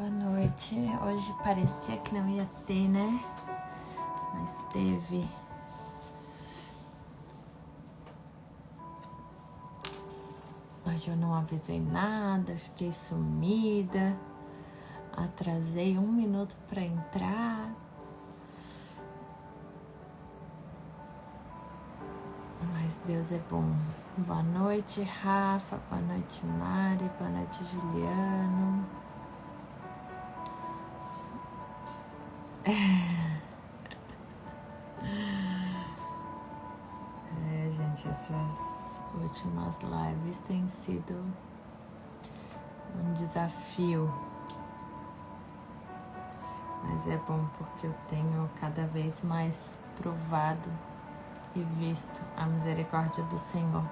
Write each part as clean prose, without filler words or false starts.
Boa noite. Hoje parecia que não ia ter, né? Mas teve. Hoje eu não avisei nada, fiquei sumida. Atrasei 1 minuto para entrar. Mas Deus é bom. Boa noite, Rafa. Boa noite, Mari. Boa noite, Juliano. Gente, essas últimas lives têm sido um desafio. Mas é bom porque eu tenho cada vez mais provado e visto a misericórdia do Senhor.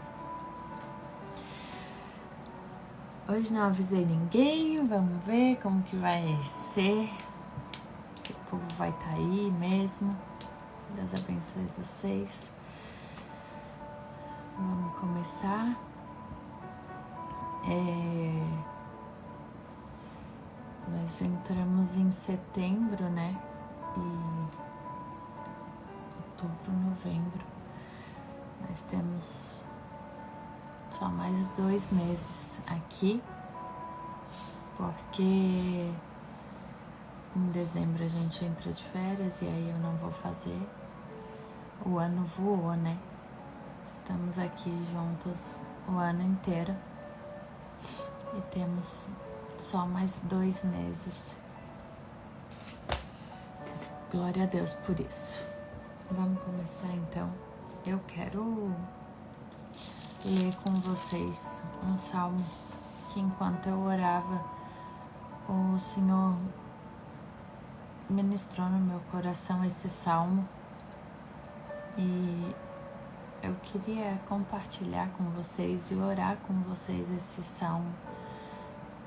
Hoje não avisei ninguém, vamos ver como que vai ser. Se o povo vai estar aí mesmo. Deus abençoe vocês. Vamos começar. Nós entramos em setembro, né? E outubro, novembro. Nós temos só mais 2 meses aqui, porque em dezembro a gente entra de férias e aí eu não vou fazer. O ano voou, né? Estamos aqui juntos o ano inteiro e temos só mais 2 meses. Glória a Deus por isso. Vamos começar então. Eu quero ler com vocês um salmo que enquanto eu orava, o Senhor ministrou no meu coração esse salmo e eu queria compartilhar com vocês e orar com vocês esse salmo,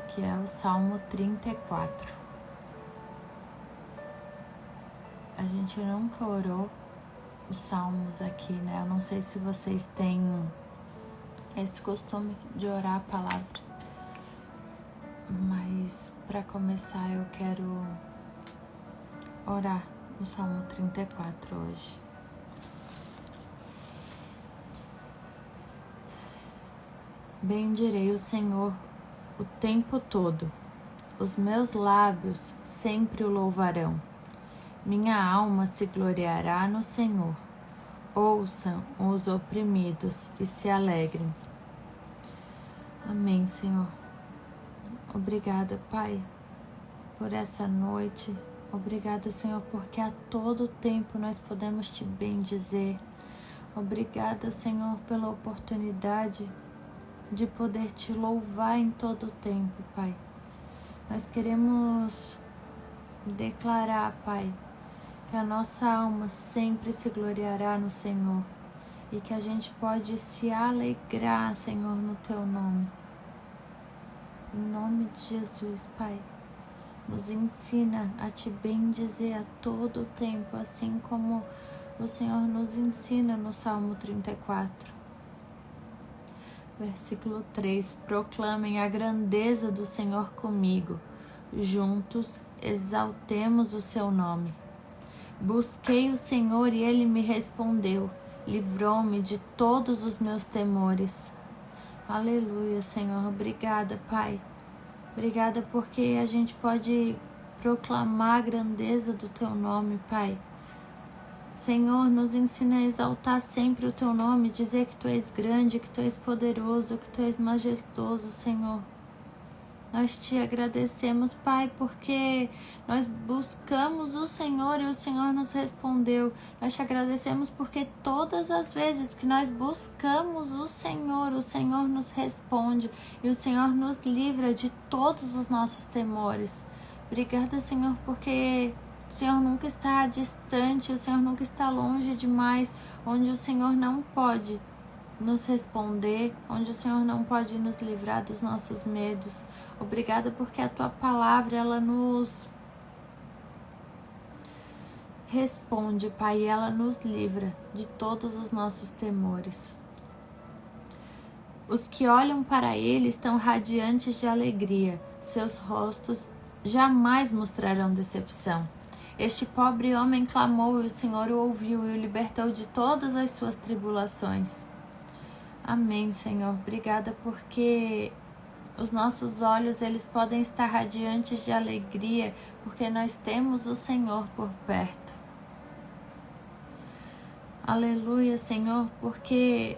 que é o Salmo 34. A gente nunca orou os salmos aqui, né? Eu não sei se vocês têm esse costume de orar a palavra, mas para começar eu quero orar o Salmo 34 hoje. Bendirei o Senhor o tempo todo, os meus lábios sempre o louvarão. Minha alma se gloriará no Senhor. Ouçam os oprimidos e se alegrem. Amém, Senhor. Obrigada, Pai, por essa noite. Obrigada, Senhor, porque a todo tempo nós podemos te bendizer. Obrigada, Senhor, pela oportunidade de poder te louvar em todo o tempo, Pai. Nós queremos declarar, Pai, que a nossa alma sempre se gloriará no Senhor e que a gente pode se alegrar, Senhor, no Teu nome. Em nome de Jesus, Pai, nos ensina a te bendizer a todo o tempo, assim como o Senhor nos ensina no Salmo 34. Versículo 3. Proclamem a grandeza do Senhor comigo. Juntos exaltemos o seu nome. Busquei o Senhor e Ele me respondeu. Livrou-me de todos os meus temores. Aleluia, Senhor. Obrigada, Pai. Obrigada porque a gente pode proclamar a grandeza do Teu nome, Pai. Senhor, nos ensina a exaltar sempre o Teu nome, dizer que Tu és grande, que Tu és poderoso, que Tu és majestoso, Senhor. Nós Te agradecemos, Pai, porque nós buscamos o Senhor e o Senhor nos respondeu. Nós Te agradecemos porque todas as vezes que nós buscamos o Senhor nos responde e o Senhor nos livra de todos os nossos temores. Obrigada, Senhor, porque o Senhor nunca está distante, o Senhor nunca está longe demais, onde o Senhor não pode nos responder, onde o Senhor não pode nos livrar dos nossos medos. Obrigada porque a Tua palavra, ela nos responde, Pai, e ela nos livra de todos os nossos temores. Os que olham para Ele estão radiantes de alegria, seus rostos jamais mostrarão decepção. Este pobre homem clamou e o Senhor o ouviu e o libertou de todas as suas tribulações. Amém, Senhor. Obrigada porque os nossos olhos eles podem estar radiantes de alegria porque nós temos o Senhor por perto. Aleluia, Senhor, porque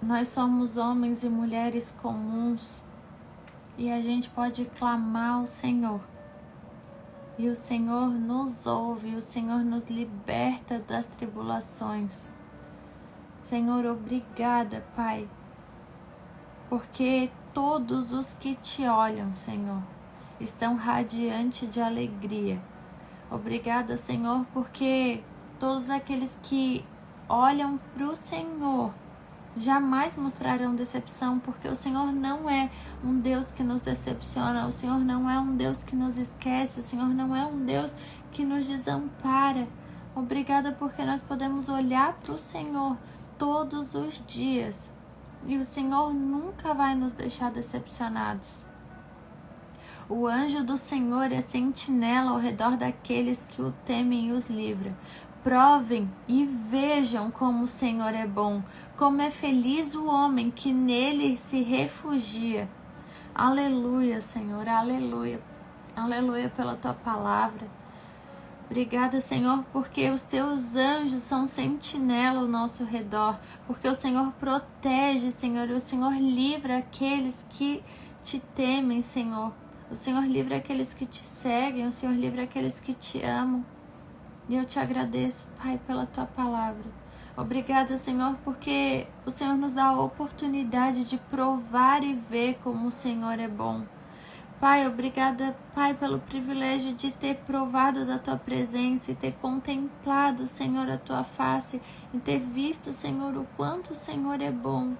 nós somos homens e mulheres comuns e a gente pode clamar ao Senhor. E o Senhor nos ouve, o Senhor nos liberta das tribulações. Senhor, obrigada, Pai, porque todos os que te olham, Senhor, estão radiantes de alegria. Obrigada, Senhor, porque todos aqueles que olham para o Senhor jamais mostrarão decepção, porque o Senhor não é um Deus que nos decepciona, o Senhor não é um Deus que nos esquece, o Senhor não é um Deus que nos desampara. Obrigada porque nós podemos olhar para o Senhor todos os dias e o Senhor nunca vai nos deixar decepcionados. O anjo do Senhor é sentinela ao redor daqueles que o temem e os livra. Provem e vejam como o Senhor é bom, como é feliz o homem que nele se refugia. Aleluia, Senhor, aleluia. Aleluia pela tua palavra. Obrigada, Senhor, porque os teus anjos são sentinela ao nosso redor, porque o Senhor protege, Senhor, e o Senhor livra aqueles que te temem, Senhor. O Senhor livra aqueles que te seguem, o Senhor livra aqueles que te amam. E eu te agradeço, Pai, pela tua palavra. Obrigada, Senhor, porque o Senhor nos dá a oportunidade de provar e ver como o Senhor é bom. Pai, obrigada, Pai, pelo privilégio de ter provado da tua presença e ter contemplado, Senhor, a tua face e ter visto, Senhor, o quanto o Senhor é bom.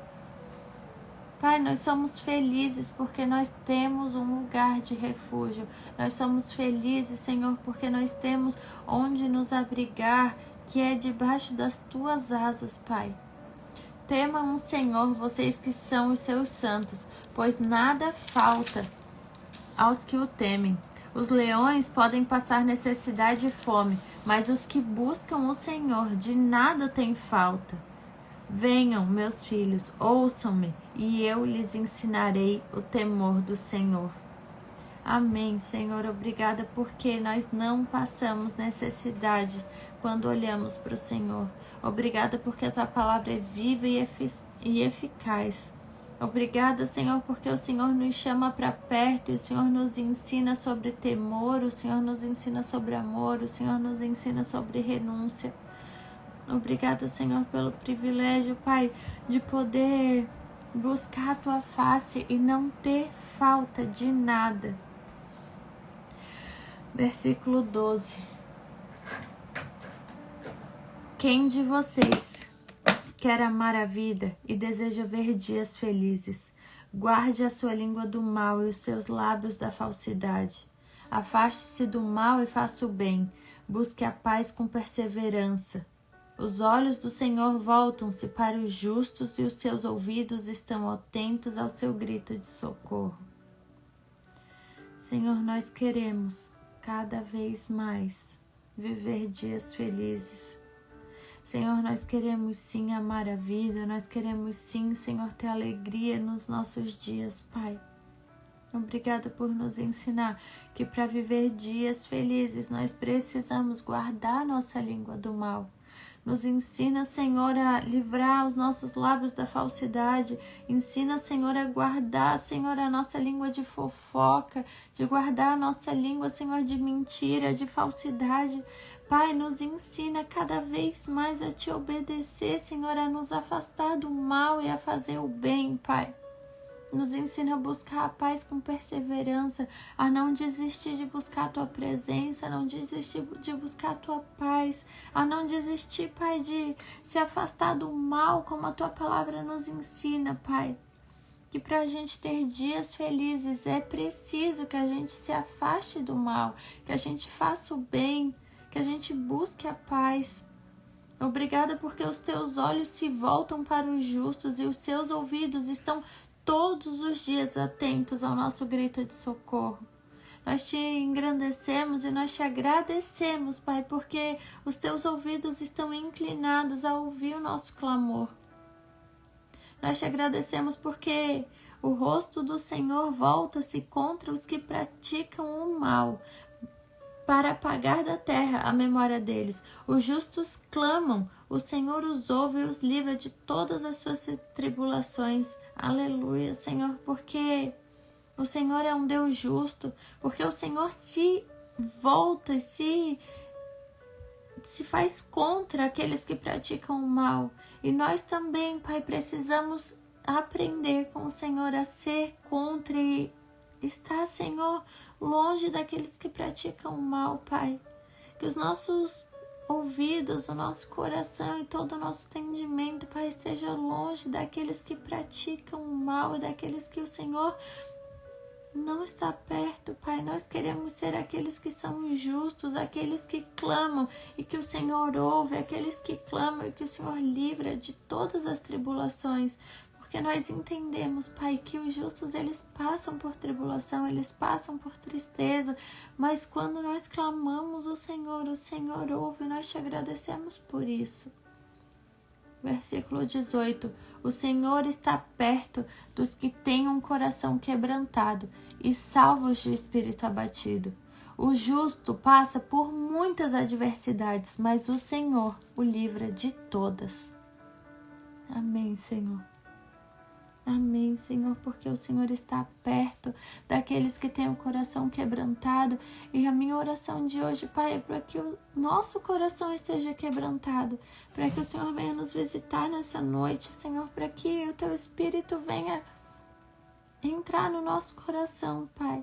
Pai, nós somos felizes porque nós temos um lugar de refúgio. Nós somos felizes, Senhor, porque nós temos onde nos abrigar, que é debaixo das tuas asas, Pai. Temam o Senhor, vocês que são os seus santos, pois nada falta aos que o temem. Os leões podem passar necessidade e fome, mas os que buscam o Senhor de nada têm falta. Venham, meus filhos, ouçam-me, e eu lhes ensinarei o temor do Senhor. Amém, Senhor. Obrigada porque nós não passamos necessidades quando olhamos para o Senhor. Obrigada porque a tua palavra é viva e eficaz. Obrigada, Senhor, porque o Senhor nos chama para perto e o Senhor nos ensina sobre temor, o Senhor nos ensina sobre amor, o Senhor nos ensina sobre renúncia. Obrigada, Senhor, pelo privilégio, Pai, de poder buscar a tua face e não ter falta de nada. Versículo 12. Quem de vocês quer amar a vida e deseja ver dias felizes? Guarde a sua língua do mal e os seus lábios da falsidade. Afaste-se do mal e faça o bem. Busque a paz com perseverança. Os olhos do Senhor voltam-se para os justos e os seus ouvidos estão atentos ao seu grito de socorro. Senhor, nós queremos cada vez mais viver dias felizes. Senhor, nós queremos sim amar a vida, nós queremos sim, Senhor, ter alegria nos nossos dias, Pai. Obrigada por nos ensinar que para viver dias felizes nós precisamos guardar nossa língua do mal. Nos ensina, Senhor, a livrar os nossos lábios da falsidade. Ensina, Senhor, a guardar, Senhor, a nossa língua de fofoca, de guardar a nossa língua, Senhor, de mentira, de falsidade. Pai, nos ensina cada vez mais a te obedecer, Senhor, a nos afastar do mal e a fazer o bem, Pai. Nos ensina a buscar a paz com perseverança, a não desistir de buscar a tua presença, a não desistir de buscar a tua paz, a não desistir, Pai, de se afastar do mal, como a tua palavra nos ensina, Pai. Que para a gente ter dias felizes é preciso que a gente se afaste do mal, que a gente faça o bem, que a gente busque a paz. Obrigada porque os teus olhos se voltam para os justos e os seus ouvidos estão todos os dias atentos ao nosso grito de socorro. Nós te engrandecemos e nós te agradecemos, Pai, porque os teus ouvidos estão inclinados a ouvir o nosso clamor. Nós te agradecemos porque o rosto do Senhor volta-se contra os que praticam o mal, para apagar da terra a memória deles. Os justos clamam, o Senhor os ouve e os livra de todas as suas tribulações. Aleluia, Senhor, porque o Senhor é um Deus justo, porque o Senhor se volta, se faz contra aqueles que praticam o mal. E nós também, Pai, precisamos aprender com o Senhor a ser contra e estar, Senhor, longe daqueles que praticam o mal, Pai. Que os nossos ouvidos, o nosso coração e todo o nosso entendimento, Pai, esteja longe daqueles que praticam o mal e daqueles que o Senhor não está perto, Pai. Nós queremos ser aqueles que são justos, aqueles que clamam e que o Senhor ouve, aqueles que clamam e que o Senhor livra de todas as tribulações. Porque nós entendemos, Pai, que os justos, eles passam por tribulação, eles passam por tristeza, mas quando nós clamamos o Senhor ouve, e nós te agradecemos por isso. Versículo 18: o Senhor está perto dos que têm um coração quebrantado e salva os de espírito abatido. O justo passa por muitas adversidades, mas o Senhor o livra de todas. Amém, Senhor. Amém, Senhor, porque o Senhor está perto daqueles que têm o coração quebrantado. E a minha oração de hoje, Pai, é para que o nosso coração esteja quebrantado, para que o Senhor venha nos visitar nessa noite, Senhor, para que o Teu Espírito venha entrar no nosso coração, Pai.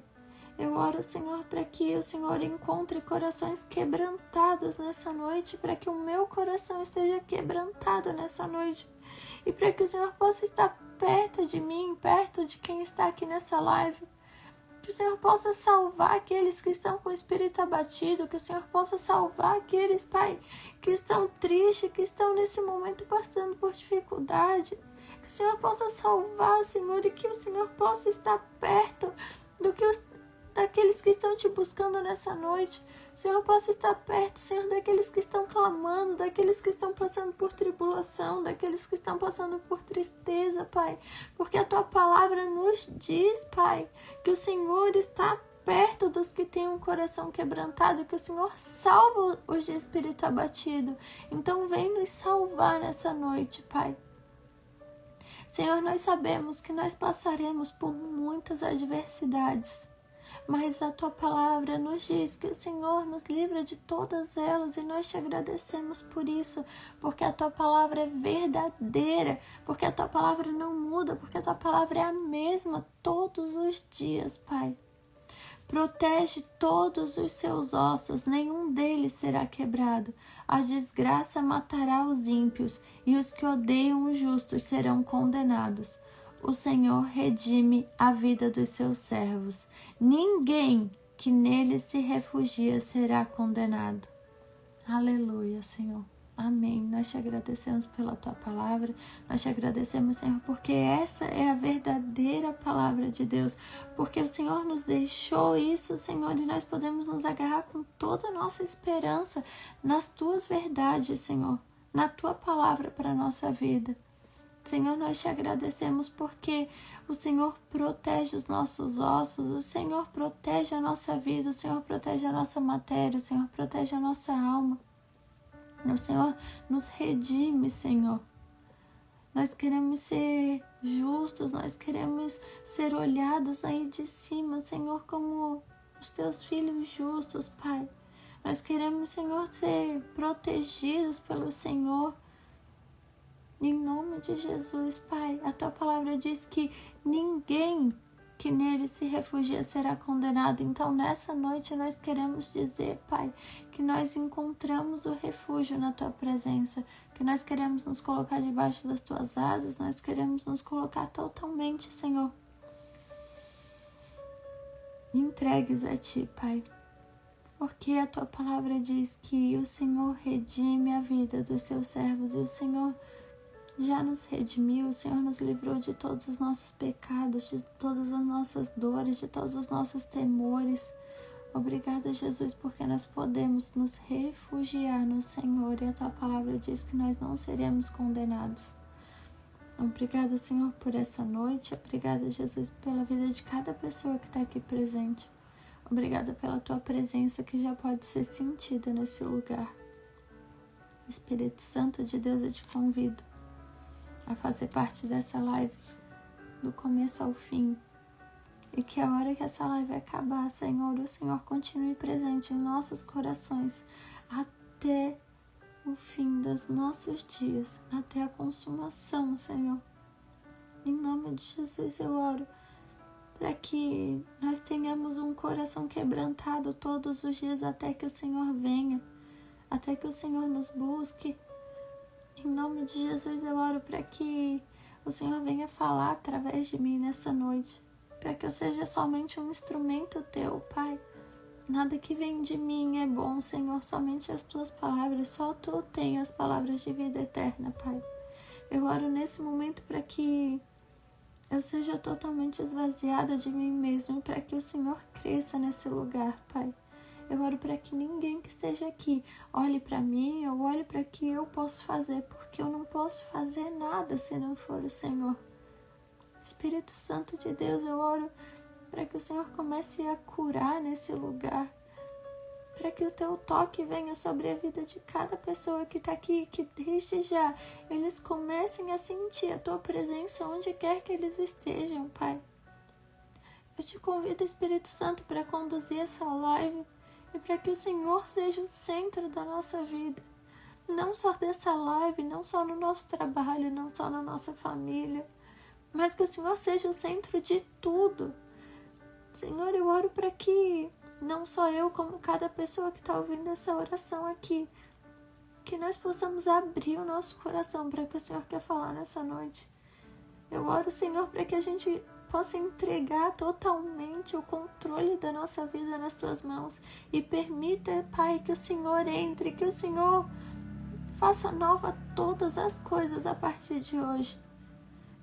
Eu oro, Senhor, para que o Senhor encontre corações quebrantados nessa noite, para que o meu coração esteja quebrantado nessa noite e para que o Senhor possa estar perto de mim, perto de quem está aqui nessa live. Que o Senhor possa salvar aqueles que estão com o espírito abatido, que o Senhor possa salvar aqueles, Pai, que estão tristes, que estão nesse momento passando por dificuldade. Que o Senhor possa salvar, Senhor, e que o Senhor possa estar perto daqueles que estão te buscando nessa noite. O Senhor possa estar perto, Senhor, daqueles que estão clamando, daqueles que estão passando por tribulação, daqueles que estão passando por tristeza, Pai. Porque a Tua palavra nos diz, Pai, que o Senhor está perto dos que têm um coração quebrantado, que o Senhor salva os de espírito abatido. Então vem nos salvar nessa noite, Pai. Senhor, nós sabemos que nós passaremos por muitas adversidades, mas a Tua palavra nos diz que o Senhor nos livra de todas elas e nós te agradecemos por isso, porque a Tua palavra é verdadeira, porque a Tua palavra não muda, porque a Tua palavra é a mesma todos os dias, Pai. Protege todos os seus ossos, nenhum deles será quebrado. A desgraça matará os ímpios e os que odeiam os justos serão condenados. O Senhor redime a vida dos seus servos. Ninguém que nele se refugia será condenado. Aleluia, Senhor. Amém. Nós te agradecemos pela Tua palavra. Nós te agradecemos, Senhor, porque essa é a verdadeira palavra de Deus. Porque o Senhor nos deixou isso, Senhor, e nós podemos nos agarrar com toda a nossa esperança nas Tuas verdades, Senhor. Na Tua palavra para a nossa vida. Senhor, nós te agradecemos porque o Senhor protege os nossos ossos, o Senhor protege a nossa vida, o Senhor protege a nossa matéria, o Senhor protege a nossa alma. O Senhor nos redime, Senhor. Nós queremos ser justos, nós queremos ser olhados aí de cima, Senhor, como os Teus filhos justos, Pai. Nós queremos, Senhor, ser protegidos pelo Senhor. Em nome de Jesus, Pai, a Tua palavra diz que ninguém que nele se refugia será condenado. Então, nessa noite, nós queremos dizer, Pai, que nós encontramos o refúgio na Tua presença, que nós queremos nos colocar debaixo das Tuas asas, nós queremos nos colocar totalmente, Senhor, entregues a Ti, Pai. Porque a Tua palavra diz que o Senhor redime a vida dos Seus servos e o Senhor já nos redimiu, o Senhor nos livrou de todos os nossos pecados, de todas as nossas dores, de todos os nossos temores. Obrigada, Jesus, porque nós podemos nos refugiar no Senhor e a Tua palavra diz que nós não seremos condenados. Obrigada, Senhor, por essa noite. Obrigada, Jesus, pela vida de cada pessoa que está aqui presente. Obrigada pela Tua presença que já pode ser sentida nesse lugar. Espírito Santo de Deus, eu te convido a fazer parte dessa live do começo ao fim. E que a hora que essa live acabar, Senhor, o Senhor continue presente em nossos corações até o fim dos nossos dias, até a consumação, Senhor. Em nome de Jesus eu oro para que nós tenhamos um coração quebrantado todos os dias até que o Senhor venha, até que o Senhor nos busque. Em nome de Jesus eu oro para que o Senhor venha falar através de mim nessa noite, para que eu seja somente um instrumento Teu, Pai. Nada que vem de mim é bom, Senhor, somente as Tuas palavras. Só Tu tens as palavras de vida eterna, Pai. Eu oro nesse momento para que eu seja totalmente esvaziada de mim mesma, para que o Senhor cresça nesse lugar, Pai. Eu oro para que ninguém que esteja aqui olhe para mim ou olhe para o que eu posso fazer, porque eu não posso fazer nada se não for o Senhor. Espírito Santo de Deus, eu oro para que o Senhor comece a curar nesse lugar, para que o Teu toque venha sobre a vida de cada pessoa que está aqui, que desde já eles comecem a sentir a Tua presença onde quer que eles estejam, Pai. Eu te convido, Espírito Santo, para conduzir essa live e para que o Senhor seja o centro da nossa vida, não só dessa live, não só no nosso trabalho, não só na nossa família, mas que o Senhor seja o centro de tudo. Senhor, eu oro para que não só eu, como cada pessoa que está ouvindo essa oração aqui, que nós possamos abrir o nosso coração para o que o Senhor quer falar nessa noite. Eu oro, Senhor, para que a gente possa entregar totalmente o controle da nossa vida nas Tuas mãos e permita, Pai, que o Senhor entre, que o Senhor faça nova todas as coisas a partir de hoje.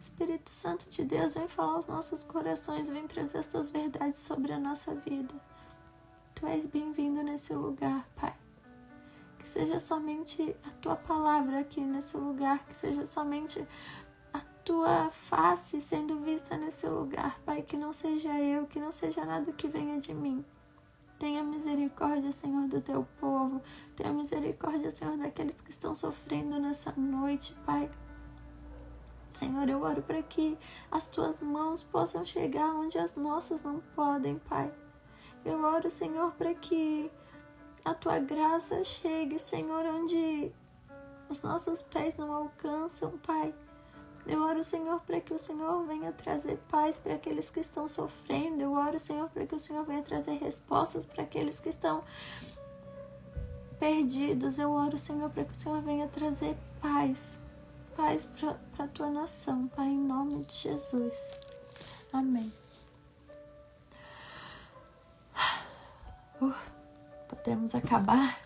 Espírito Santo de Deus, vem falar aos nossos corações, vem trazer as Tuas verdades sobre a nossa vida. Tu és bem-vindo nesse lugar, Pai. Que seja somente a Tua palavra aqui nesse lugar, que seja somente a Tua face sendo vista nesse lugar, Pai. Que não seja eu, que não seja nada que venha de mim. Tenha misericórdia, Senhor, do Teu povo. Tenha misericórdia, Senhor, daqueles que estão sofrendo nessa noite, Pai. Senhor, eu oro para que as Tuas mãos possam chegar onde as nossas não podem, Pai. Eu oro, Senhor, para que a Tua graça chegue, Senhor, onde os nossos pés não alcançam, Pai. Eu oro, Senhor, para que o Senhor venha trazer paz para aqueles que estão sofrendo. Eu oro, Senhor, para que o Senhor venha trazer respostas para aqueles que estão perdidos. Eu oro, Senhor, para que o Senhor venha trazer paz para a Tua nação, Pai, em nome de Jesus. Amém. Podemos acabar?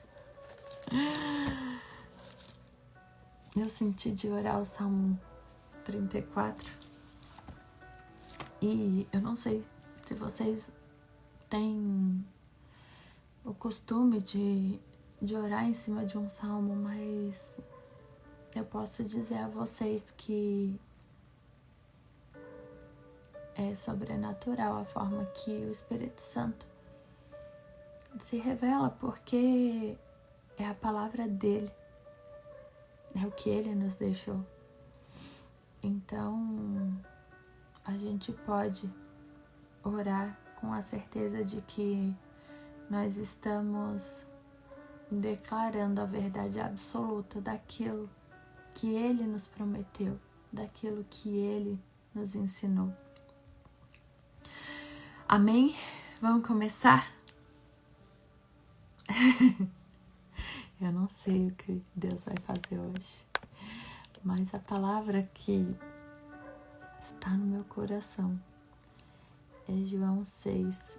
Eu senti de orar o Salmo 34 e eu não sei se vocês têm o costume de orar em cima de um salmo, mas eu posso dizer a vocês que é sobrenatural a forma que o Espírito Santo se revela, porque é a palavra dele, é o que ele nos deixou. Então, a gente pode orar com a certeza de que nós estamos declarando a verdade absoluta daquilo que Ele nos prometeu, daquilo que Ele nos ensinou. Amém? Vamos começar? Eu não sei o que Deus vai fazer hoje, mas a palavra que está no meu coração é João 6,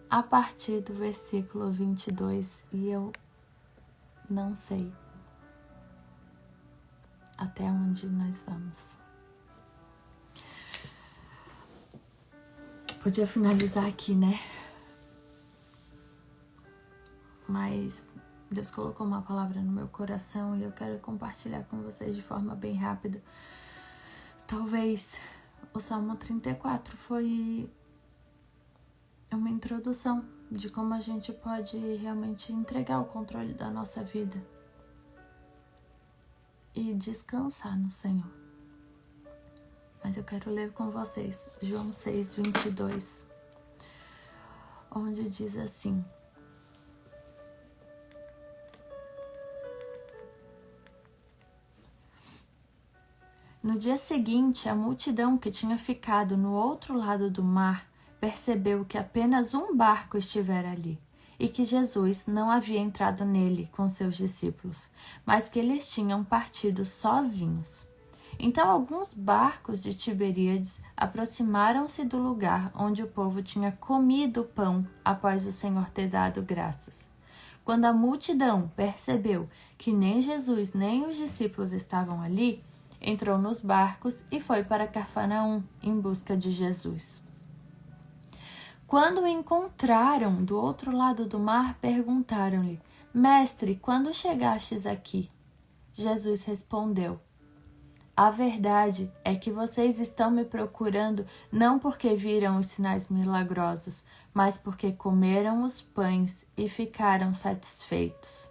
a partir do versículo 22, e eu não sei até onde nós vamos. Podia finalizar aqui, né? mas Deus colocou uma palavra no meu coração e eu quero compartilhar com vocês de forma bem rápida. Talvez o Salmo 34 foi uma introdução de como a gente pode realmente entregar o controle da nossa vida e descansar no Senhor. Mas eu quero ler com vocês João 6:22, onde diz assim: No dia seguinte, a multidão que tinha ficado no outro lado do mar percebeu que apenas um barco estivera ali e que Jesus não havia entrado nele com seus discípulos, mas que eles tinham partido sozinhos. Então alguns barcos de Tiberíades aproximaram-se do lugar onde o povo tinha comido o pão após o Senhor ter dado graças. Quando a multidão percebeu que nem Jesus nem os discípulos estavam ali, entrou nos barcos e foi para Cafarnaum em busca de Jesus. Quando o encontraram do outro lado do mar, perguntaram-lhe: Mestre, quando chegastes aqui? Jesus respondeu: A verdade é que vocês estão me procurando não porque viram os sinais milagrosos, mas porque comeram os pães e ficaram satisfeitos.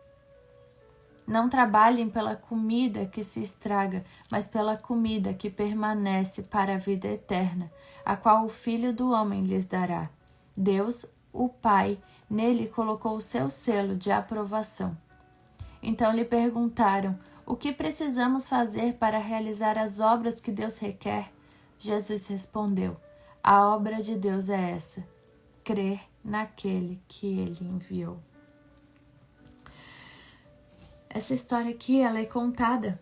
Não trabalhem pela comida que se estraga, mas pela comida que permanece para a vida eterna, a qual o Filho do Homem lhes dará. Deus, o Pai, nele colocou o seu selo de aprovação. Então lhe perguntaram: O que precisamos fazer para realizar as obras que Deus requer? Jesus respondeu: A obra de Deus é essa: crer naquele que ele enviou. Essa história aqui, ela é contada.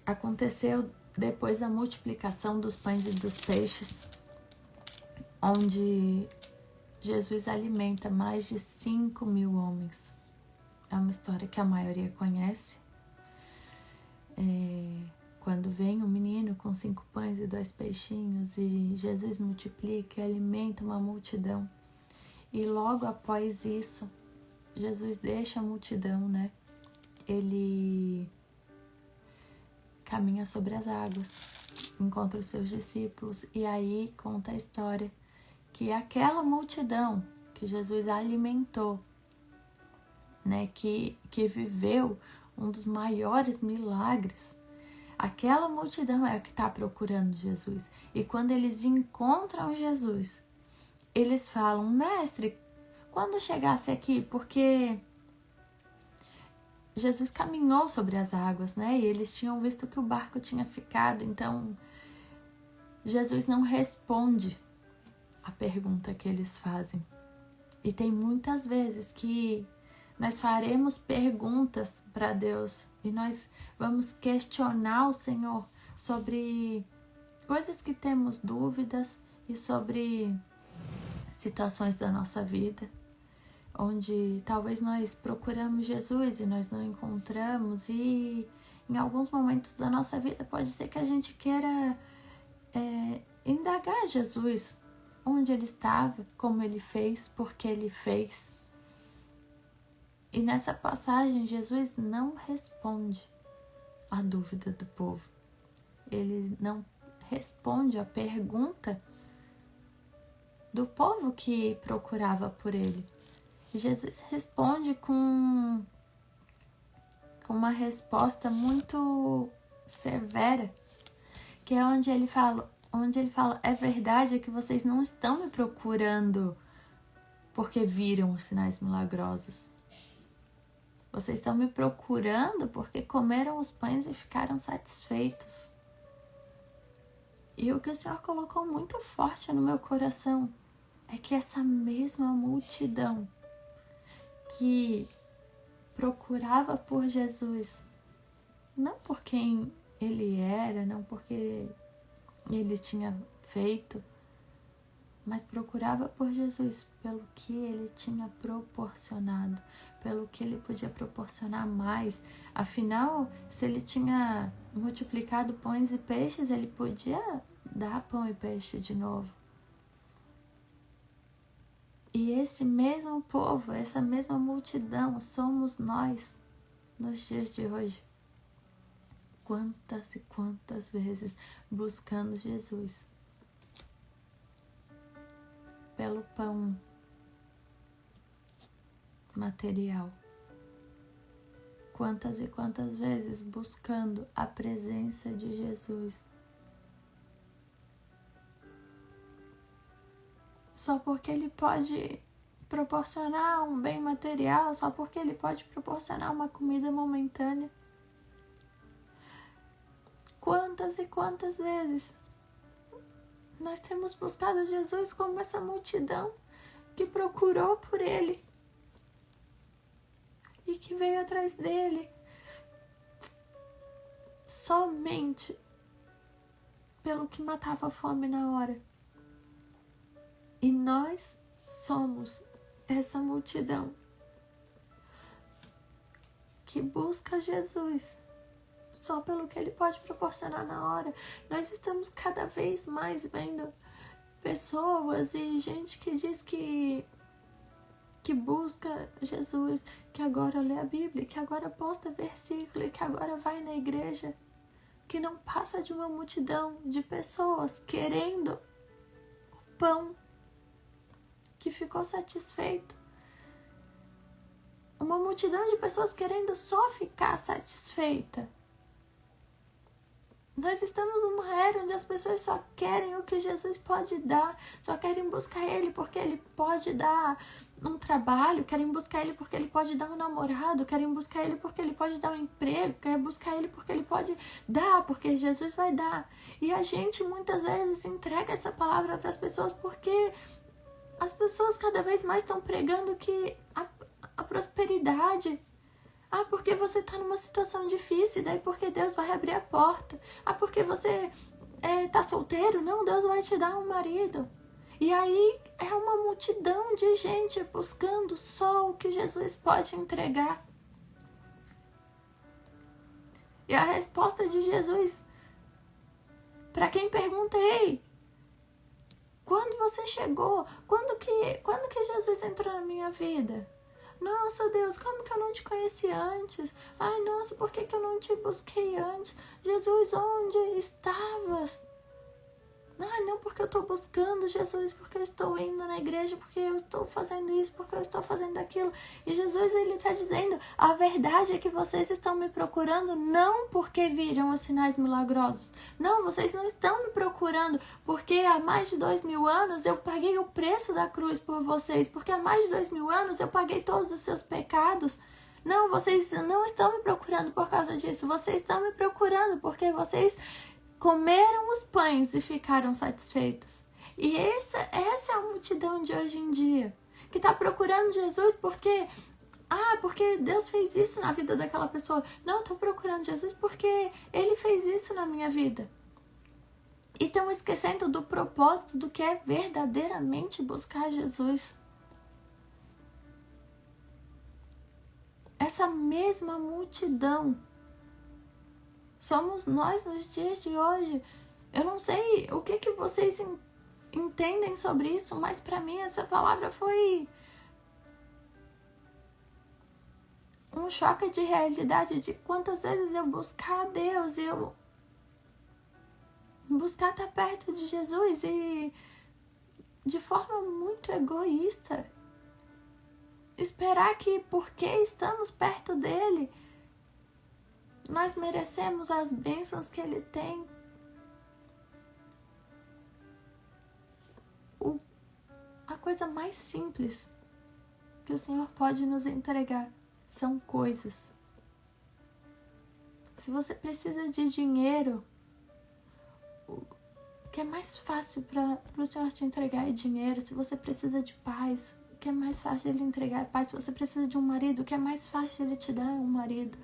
Aconteceu depois da multiplicação dos pães e dos peixes, onde Jesus alimenta mais de 5.000 homens. É uma história que a maioria conhece. Quando vem um menino com 5 pães e 2 peixinhos e Jesus multiplica e alimenta uma multidão. E logo após isso, Jesus deixa a multidão, né? Ele caminha sobre as águas, encontra os seus discípulos e aí conta a história que aquela multidão que Jesus alimentou, né, que viveu um dos maiores milagres, aquela multidão é a que está procurando Jesus. E quando eles encontram Jesus, eles falam: Mestre, quando chegasse aqui? Porque Jesus caminhou sobre as águas, né? E eles tinham visto que o barco tinha ficado. Então, Jesus não responde a pergunta que eles fazem. E tem muitas vezes que nós faremos perguntas para Deus e nós vamos questionar o Senhor sobre coisas que temos dúvidas e sobre situações da nossa vida, onde talvez nós procuramos Jesus e nós não encontramos, e em alguns momentos da nossa vida pode ser que a gente queira indagar Jesus, onde ele estava, como ele fez, por que ele fez. E nessa passagem Jesus não responde a dúvida do povo, ele não responde a pergunta do povo que procurava por ele. Jesus responde com uma resposta muito severa, que é onde ele fala, é verdade que vocês não estão me procurando porque viram os sinais milagrosos. Vocês estão me procurando porque comeram os pães e ficaram satisfeitos. E o que o Senhor colocou muito forte no meu coração é que essa mesma multidão que procurava por Jesus, não por quem ele era, não porque ele tinha feito, mas procurava por Jesus pelo que ele tinha proporcionado, pelo que ele podia proporcionar mais. Afinal, se ele tinha multiplicado pães e peixes, ele podia dar pão e peixe de novo. E esse mesmo povo, essa mesma multidão, somos nós nos dias de hoje. Quantas e quantas vezes buscando Jesus pelo pão material. Quantas e quantas vezes buscando a presença de Jesus. Só porque Ele pode proporcionar um bem material, só porque Ele pode proporcionar uma comida momentânea. Quantas e quantas vezes nós temos buscado Jesus como essa multidão que procurou por Ele e que veio atrás dele somente pelo que matava a fome na hora. E nós somos essa multidão que busca Jesus só pelo que Ele pode proporcionar na hora. Nós estamos cada vez mais vendo pessoas e gente que diz que busca Jesus, que agora lê a Bíblia, que agora posta versículo, que agora vai na igreja, que não passa de uma multidão de pessoas querendo o pão, que ficou satisfeito. Uma multidão de pessoas querendo só ficar satisfeita. Nós estamos numa era onde as pessoas só querem o que Jesus pode dar, só querem buscar Ele porque Ele pode dar um trabalho, querem buscar Ele porque Ele pode dar um namorado, querem buscar Ele porque Ele pode dar um emprego, querem buscar Ele porque Ele pode dar, porque Jesus vai dar. E a gente muitas vezes entrega essa palavra para as pessoas porque as pessoas cada vez mais estão pregando que a prosperidade... porque você está numa situação difícil, daí porque Deus vai abrir a porta. Porque você tá solteiro, não, Deus vai te dar um marido. E aí é uma multidão de gente buscando só o que Jesus pode entregar. E a resposta de Jesus, para quem pergunta, ei, quando você chegou? Quando que Jesus entrou na minha vida? Nossa, Deus, como que eu não te conheci antes? Ai, nossa, por que eu não te busquei antes? Jesus, onde estavas? Ai, não, porque eu estou buscando Jesus, porque eu estou indo na igreja, porque eu estou fazendo isso, porque eu estou fazendo aquilo. E Jesus, Ele está dizendo, a verdade é que vocês estão me procurando não porque viram os sinais milagrosos. Não, vocês não estão me procurando porque há mais de 2000 anos eu paguei o preço da cruz por vocês, porque há mais de 2000 anos eu paguei todos os seus pecados. Não, vocês não estão me procurando por causa disso, vocês estão me procurando porque vocês comeram os pães e ficaram satisfeitos. E essa é a multidão de hoje em dia, que está procurando Jesus porque Deus fez isso na vida daquela pessoa. Não, eu estou procurando Jesus porque Ele fez isso na minha vida. E estão esquecendo do propósito do que é verdadeiramente buscar Jesus. Essa mesma multidão somos nós nos dias de hoje. Eu não sei o que vocês entendem sobre isso, mas para mim essa palavra foi um choque de realidade de quantas vezes eu buscar a Deus, eu buscar estar perto de Jesus e de forma muito egoísta esperar que porque estamos perto dele nós merecemos as bênçãos que Ele tem. A coisa mais simples que o Senhor pode nos entregar são coisas. Se você precisa de dinheiro, o que é mais fácil para o Senhor te entregar é dinheiro. Se você precisa de paz, o que é mais fácil de Ele entregar é paz. Se você precisa de um marido, o que é mais fácil de Ele te dar é um marido.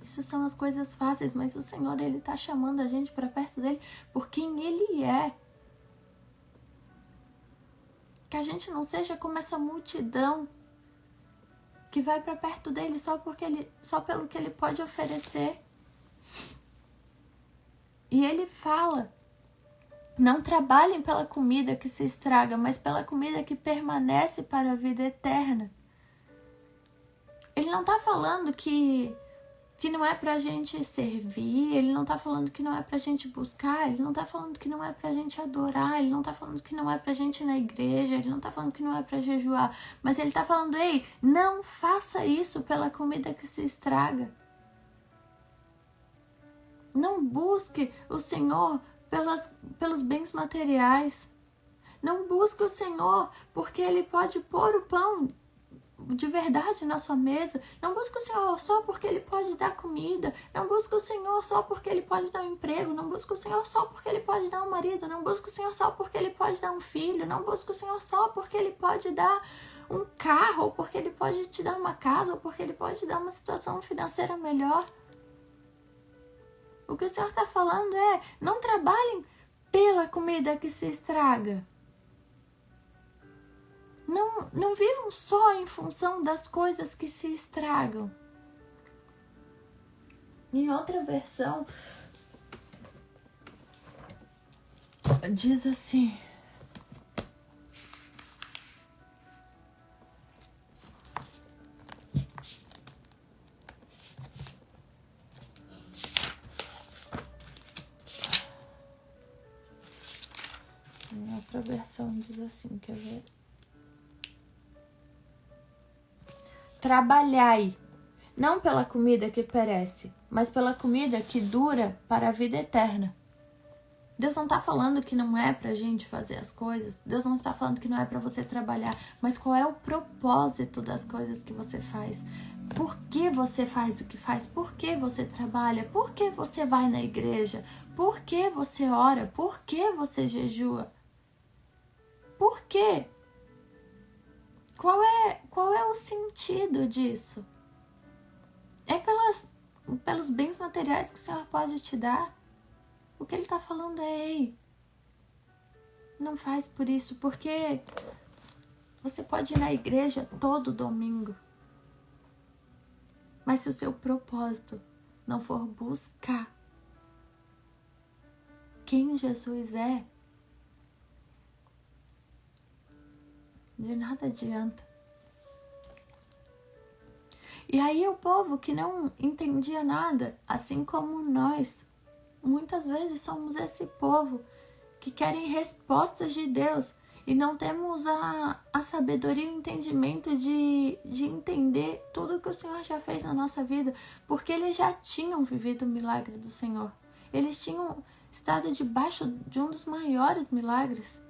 Isso são as coisas fáceis, mas o Senhor, Ele está chamando a gente para perto dEle por quem Ele é. Que a gente não seja como essa multidão que vai para perto dEle só pelo que Ele pode oferecer. E Ele fala Não trabalhem pela comida que se estraga, mas pela comida que permanece para a vida eterna. Ele não está falando que não é pra gente servir, ele não tá falando que não é pra gente buscar, ele não tá falando que não é pra gente adorar, ele não tá falando que não é pra gente ir na igreja, ele não tá falando que não é pra jejuar, mas ele tá falando, ei, não faça isso pela comida que se estraga. Não busque o Senhor pelos bens materiais. Não busque o Senhor porque Ele pode pôr o pão de verdade na sua mesa. Não busque o Senhor só porque Ele pode dar comida. Não busque o Senhor só porque Ele pode dar um emprego. Não busque o Senhor só porque Ele pode dar um marido. Não busque o Senhor só porque Ele pode dar um filho. Não busque o Senhor só porque Ele pode dar um carro, ou porque Ele pode te dar uma casa, ou porque Ele pode te dar uma situação financeira melhor. O que o Senhor está falando é, não trabalhem pela comida que se estraga. Não vivam só em função das coisas que se estragam. Em outra versão, diz assim: em outra versão diz assim, quer ver? Trabalhai, não pela comida que perece, mas pela comida que dura para a vida eterna. Deus não está falando que não é pra gente fazer as coisas. Deus não está falando que não é pra você trabalhar. Mas qual é o propósito das coisas que você faz? Por que você faz o que faz? Por que você trabalha? Por que você vai na igreja? Por que você ora? Por que você jejua? Por quê? Qual é o sentido disso? É pelos bens materiais que o Senhor pode te dar? O que Ele está falando é, ei, não faz por isso, porque você pode ir na igreja todo domingo. Mas se o seu propósito não for buscar quem Jesus é, de nada adianta. E aí o povo que não entendia nada, assim como nós, muitas vezes somos esse povo que querem respostas de Deus e não temos a sabedoria e o entendimento de entender tudo que o Senhor já fez na nossa vida, porque eles já tinham vivido o milagre do Senhor. Eles tinham estado debaixo de um dos maiores milagres.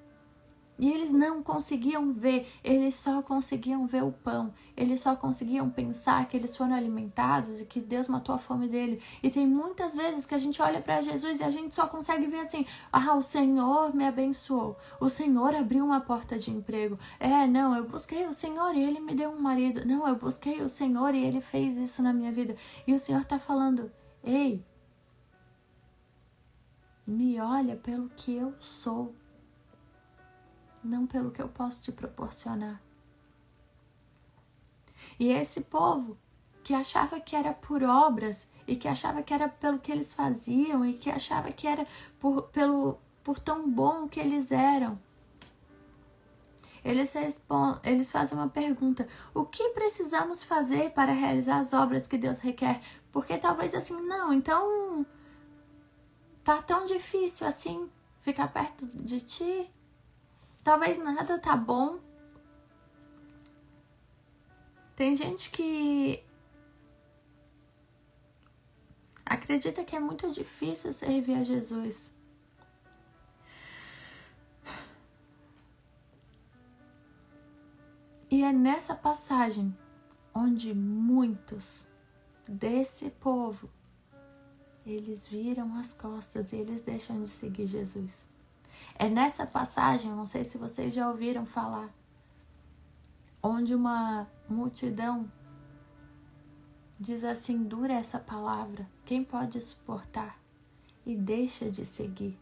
E eles não conseguiam ver, eles só conseguiam ver o pão. Eles só conseguiam pensar que eles foram alimentados e que Deus matou a fome dele. E tem muitas vezes que a gente olha para Jesus e a gente só consegue ver assim: ah, o Senhor me abençoou, o Senhor abriu uma porta de emprego. Não, eu busquei o Senhor e Ele me deu um marido. Não, eu busquei o Senhor e Ele fez isso na minha vida. E o Senhor está falando: ei, me olha pelo que eu sou, não pelo que eu posso te proporcionar. E esse povo que achava que era por obras e que achava que era pelo que eles faziam e que achava que era por tão bom que eles eram, eles fazem uma pergunta: o que precisamos fazer para realizar as obras que Deus requer? Porque talvez assim, não, então tá tão difícil assim ficar perto de ti? Talvez nada tá bom. Tem gente que acredita que é muito difícil servir a Jesus. E é nessa passagem onde muitos desse povo, eles viram as costas e eles deixam de seguir Jesus. É nessa passagem, não sei se vocês já ouviram falar, onde uma multidão diz assim: dura essa palavra, quem pode suportar? E deixa de seguir.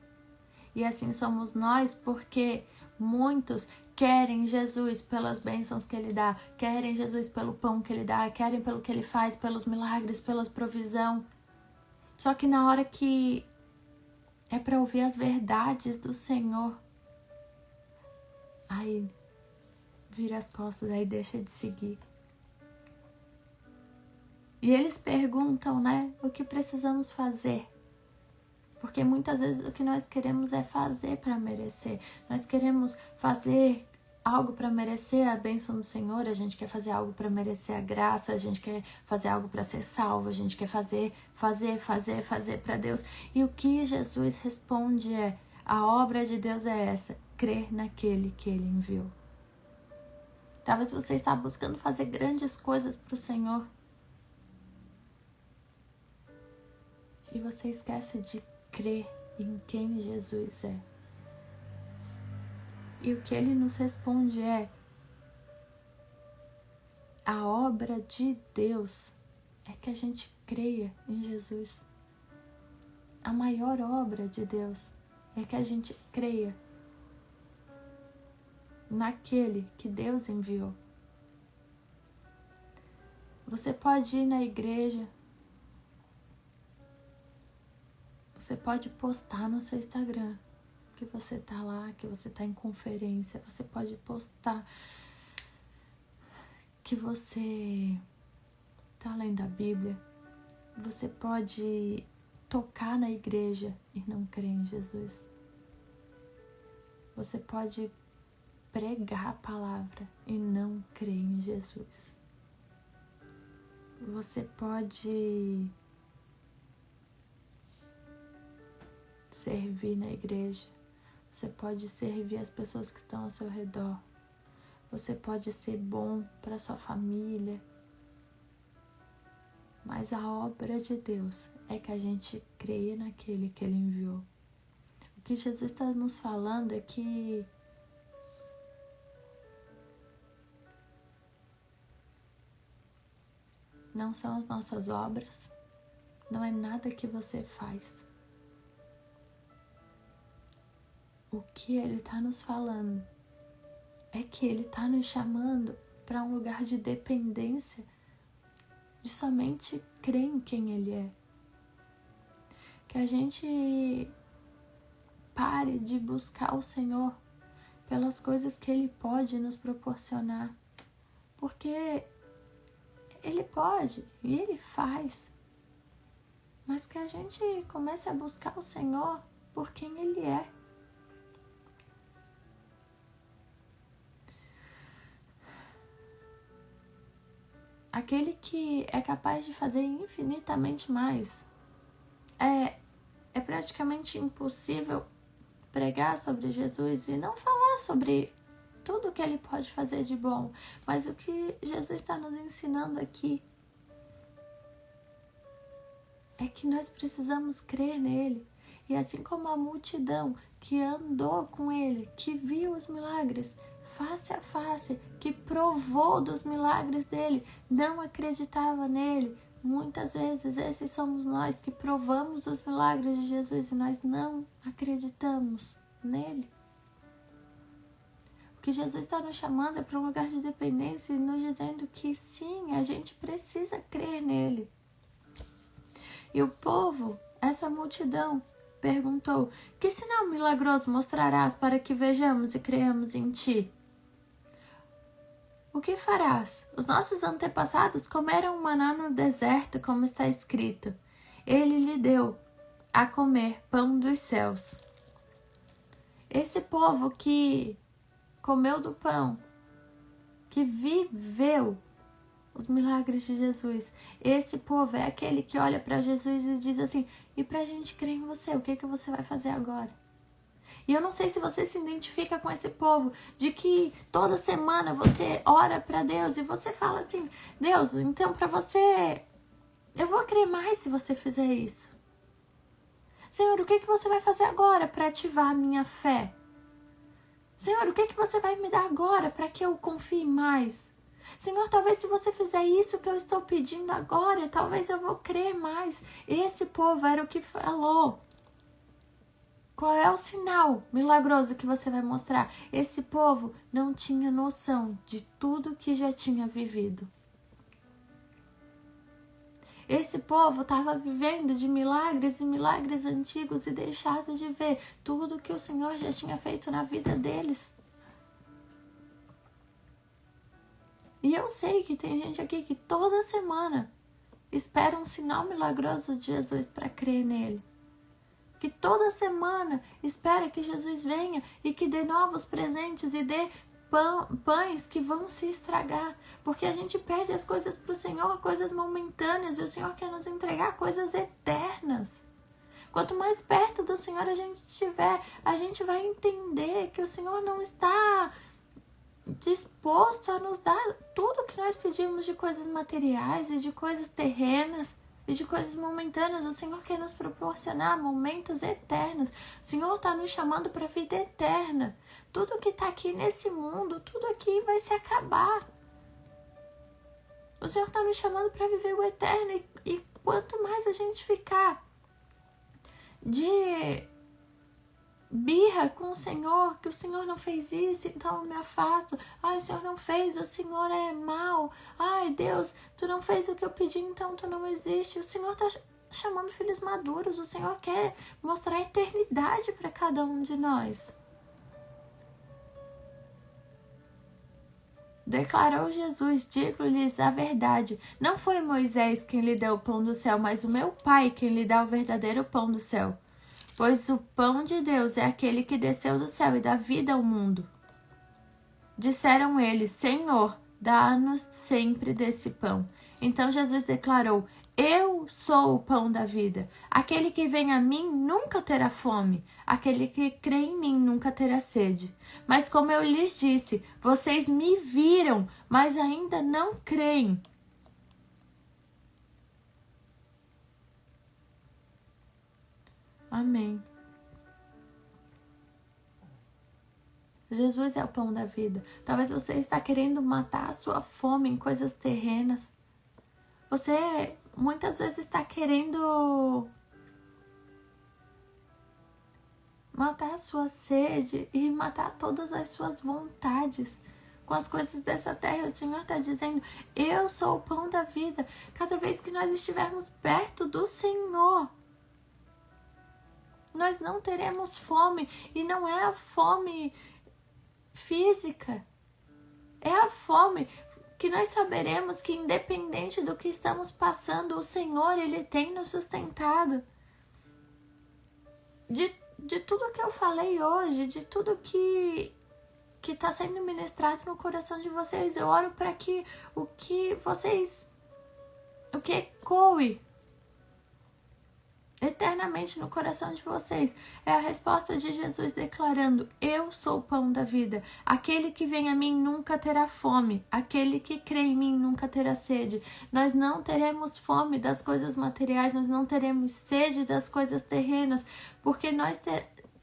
E assim somos nós, porque muitos querem Jesus pelas bênçãos que Ele dá, querem Jesus pelo pão que Ele dá, querem pelo que Ele faz, pelos milagres, pela provisão. Só que na hora que é para ouvir as verdades do Senhor. Aí vira as costas, aí deixa de seguir. E eles perguntam, né, o que precisamos fazer? Porque muitas vezes o que nós queremos é fazer para merecer. Nós queremos fazer algo para merecer a bênção do Senhor, a gente quer fazer algo para merecer a graça, a gente quer fazer algo para ser salvo, a gente quer fazer para Deus. E o que Jesus responde é: a obra de Deus é essa, crer naquele que Ele enviou. Talvez você está buscando fazer grandes coisas para o Senhor e você esquece de crer em quem Jesus é. E o que Ele nos responde é: a obra de Deus é que a gente creia em Jesus. A maior obra de Deus é que a gente creia naquele que Deus enviou. Você pode ir na igreja, você pode postar no seu Instagram que você tá lá, que você tá em conferência, você pode postar que você tá lendo a Bíblia, você pode tocar na igreja e não crer em Jesus. Você pode pregar a palavra e não crer em Jesus. Você pode servir na igreja, você pode servir as pessoas que estão ao seu redor, você pode ser bom para sua família, mas a obra de Deus é que a gente creia naquele que Ele enviou. O que Jesus está nos falando é que não são as nossas obras, não é nada que você faz. O que Ele está nos falando é que Ele está nos chamando para um lugar de dependência, de somente crer em quem Ele é. Que a gente pare de buscar o Senhor pelas coisas que Ele pode nos proporcionar, porque Ele pode e Ele faz, mas que a gente comece a buscar o Senhor por quem Ele é. Aquele que é capaz de fazer infinitamente mais. É praticamente impossível pregar sobre Jesus e não falar sobre tudo o que Ele pode fazer de bom. Mas o que Jesus está nos ensinando aqui é que nós precisamos crer nele. E assim como a multidão que andou com Ele, que viu os milagres face a face, que provou dos milagres dele, não acreditava nele. Muitas vezes esses somos nós que provamos dos milagres de Jesus e nós não acreditamos nele. O que Jesus está nos chamando é para um lugar de dependência e nos dizendo que sim, a gente precisa crer nele. E o povo, essa multidão, perguntou: que sinal milagroso mostrarás para que vejamos e creamos em ti? O que farás? Os nossos antepassados comeram maná no deserto, como está escrito: Ele lhe deu a comer pão dos céus. Esse povo que comeu do pão, que viveu os milagres de Jesus, esse povo é aquele que olha para Jesus e diz assim: e para a gente crer em você, o que você vai fazer agora? E eu não sei se você se identifica com esse povo, de que toda semana você ora para Deus e você fala assim: Deus, então para você, eu vou crer mais se você fizer isso. Senhor, o que você vai fazer agora para ativar a minha fé? Senhor, o que você vai me dar agora para que eu confie mais? Senhor, talvez se você fizer isso que eu estou pedindo agora, talvez eu vou crer mais. Esse povo era o que falou. Qual é o sinal milagroso que você vai mostrar? Esse povo não tinha noção de tudo que já tinha vivido. Esse povo estava vivendo de milagres e milagres antigos e deixado de ver tudo que o Senhor já tinha feito na vida deles. E eu sei que tem gente aqui que toda semana espera um sinal milagroso de Jesus para crer nele. Que toda semana espera que Jesus venha e que dê novos presentes e dê pães que vão se estragar. Porque a gente pede as coisas para o Senhor, coisas momentâneas, e o Senhor quer nos entregar coisas eternas. Quanto mais perto do Senhor a gente estiver, a gente vai entender que o Senhor não está disposto a nos dar tudo que nós pedimos de coisas materiais e de coisas terrenas e de coisas momentâneas. O Senhor quer nos proporcionar momentos eternos. O Senhor está nos chamando para a vida eterna. Tudo que está aqui nesse mundo, tudo aqui vai se acabar. O Senhor está nos chamando para viver o eterno. E quanto mais a gente ficar de birra com o Senhor, que o Senhor não fez isso, então eu me afasto. Ai, o Senhor não fez, o Senhor é mau. Ai, Deus, tu não fez o que eu pedi, então tu não existe. O Senhor está chamando filhos maduros. O Senhor quer mostrar a eternidade para cada um de nós. Declarou Jesus: digo-lhes a verdade, não foi Moisés quem lhe deu o pão do céu, mas o meu Pai quem lhe dá o verdadeiro pão do céu. Pois o pão de Deus é aquele que desceu do céu e dá vida ao mundo. Disseram eles: Senhor, dá-nos sempre desse pão. Então Jesus declarou: eu sou o pão da vida. Aquele que vem a mim nunca terá fome. Aquele que crê em mim nunca terá sede. Mas como eu lhes disse, vocês me viram, mas ainda não creem. Amém. Jesus é o pão da vida. Talvez você está querendo matar a sua fome em coisas terrenas. Você muitas vezes está querendo matar a sua sede e matar todas as suas vontades com as coisas dessa terra. O Senhor está dizendo: eu sou o pão da vida. Cada vez que nós estivermos perto do Senhor, nós não teremos fome. E não é a fome física, é a fome que nós saberemos que, independente do que estamos passando, o Senhor, Ele tem nos sustentado. De tudo que eu falei hoje, de tudo que está sendo ministrado no coração de vocês, eu oro para que o que ecoe eternamente no coração de vocês é a resposta de Jesus declarando: eu sou o pão da vida. Aquele que vem a mim nunca terá fome. Aquele que crê em mim nunca terá sede. Nós não teremos fome das coisas materiais, nós não teremos sede das coisas terrenas, porque nós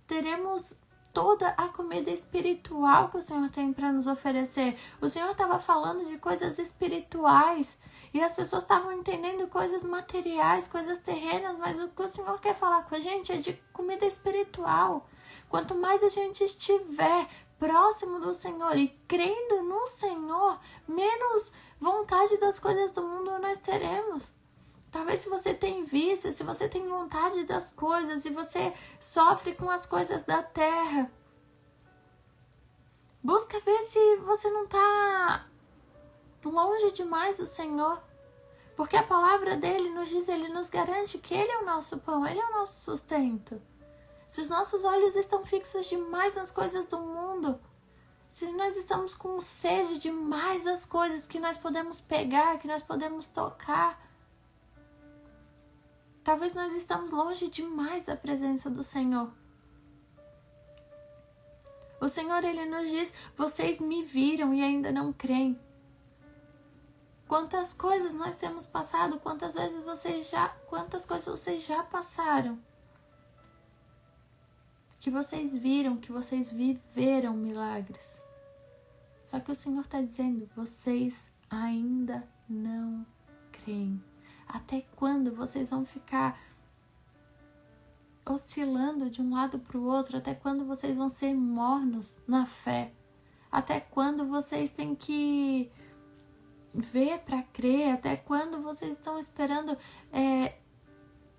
teremos toda a comida espiritual que o Senhor tem para nos oferecer. O Senhor estava falando de coisas espirituais e as pessoas estavam entendendo coisas materiais, coisas terrenas, mas o que o Senhor quer falar com a gente é de comida espiritual. Quanto mais a gente estiver próximo do Senhor e crendo no Senhor, menos vontade das coisas do mundo nós teremos. Talvez se você tem vício, se você tem vontade das coisas e você sofre com as coisas da terra, busca ver se você não está longe demais do Senhor. Porque a palavra dele nos diz, ele nos garante que ele é o nosso pão, ele é o nosso sustento. Se os nossos olhos estão fixos demais nas coisas do mundo, se nós estamos com sede demais das coisas que nós podemos pegar, que nós podemos tocar, talvez nós estamos longe demais da presença do Senhor. O Senhor, Ele nos diz: vocês me viram e ainda não creem. Quantas coisas nós temos passado, quantas coisas vocês já passaram, que vocês viram, que vocês viveram milagres. Só que o Senhor está dizendo: vocês ainda não creem. Até quando vocês vão ficar oscilando de um lado para o outro? Até quando vocês vão ser mornos na fé? Até quando vocês têm que ver para crer? Até quando vocês estão esperando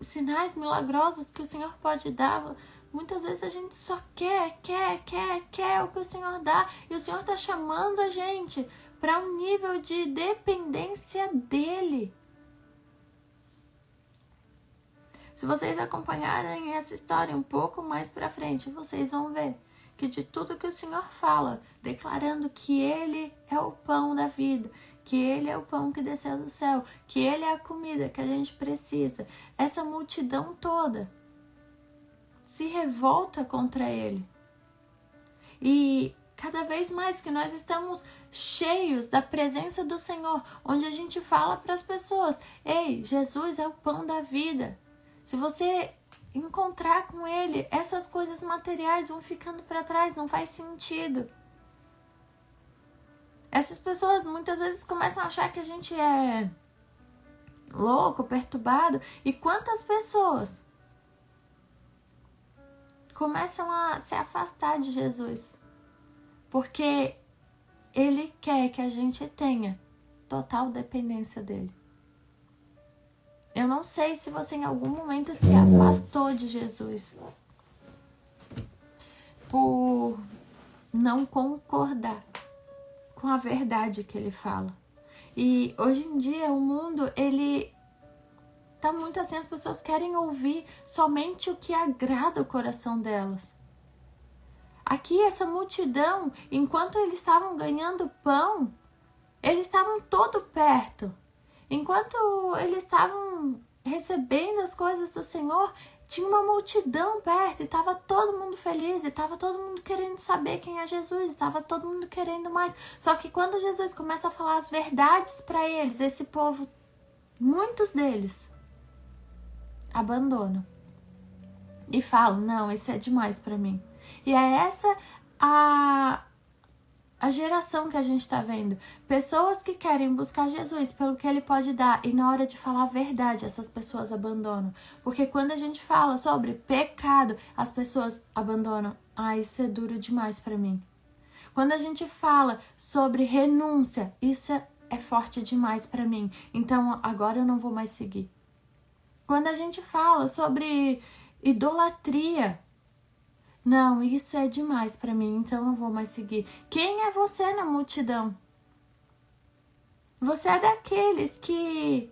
sinais milagrosos que o Senhor pode dar? Muitas vezes a gente só quer o que o Senhor dá. E o Senhor está chamando a gente para um nível de dependência dEle. Se vocês acompanharem essa história um pouco mais para frente, vocês vão ver que de tudo que o Senhor fala, declarando que Ele é o pão da vida, que Ele é o pão que desceu do céu, que Ele é a comida que a gente precisa, essa multidão toda se revolta contra Ele. E cada vez mais que nós estamos cheios da presença do Senhor, onde a gente fala para as pessoas: ei, Jesus é o pão da vida. Se você encontrar com Ele, essas coisas materiais vão ficando para trás, não faz sentido. Essas pessoas muitas vezes começam a achar que a gente é louco, perturbado. E quantas pessoas começam a se afastar de Jesus? Porque Ele quer que a gente tenha total dependência dEle. Eu não sei se você em algum momento se afastou de Jesus por não concordar com a verdade que Ele fala. E hoje em dia o mundo, ele tá muito assim, as pessoas querem ouvir somente o que agrada o coração delas. Aqui essa multidão, enquanto eles estavam ganhando pão, eles estavam todo perto. Enquanto eles estavam recebendo as coisas do Senhor, tinha uma multidão perto e estava todo mundo feliz, e estava todo mundo querendo saber quem é Jesus, estava todo mundo querendo mais. Só que quando Jesus começa a falar as verdades para eles, esse povo, muitos deles, abandonam e falam: não, isso é demais para mim. E é essa a geração que a gente está vendo. Pessoas que querem buscar Jesus pelo que Ele pode dar, e na hora de falar a verdade, essas pessoas abandonam. Porque quando a gente fala sobre pecado, as pessoas abandonam. Isso é duro demais para mim. Quando a gente fala sobre renúncia, isso é forte demais para mim. Então agora eu não vou mais seguir. Quando a gente fala sobre idolatria, não, isso é demais para mim, então não vou mais seguir. Quem é você na multidão? Você é daqueles que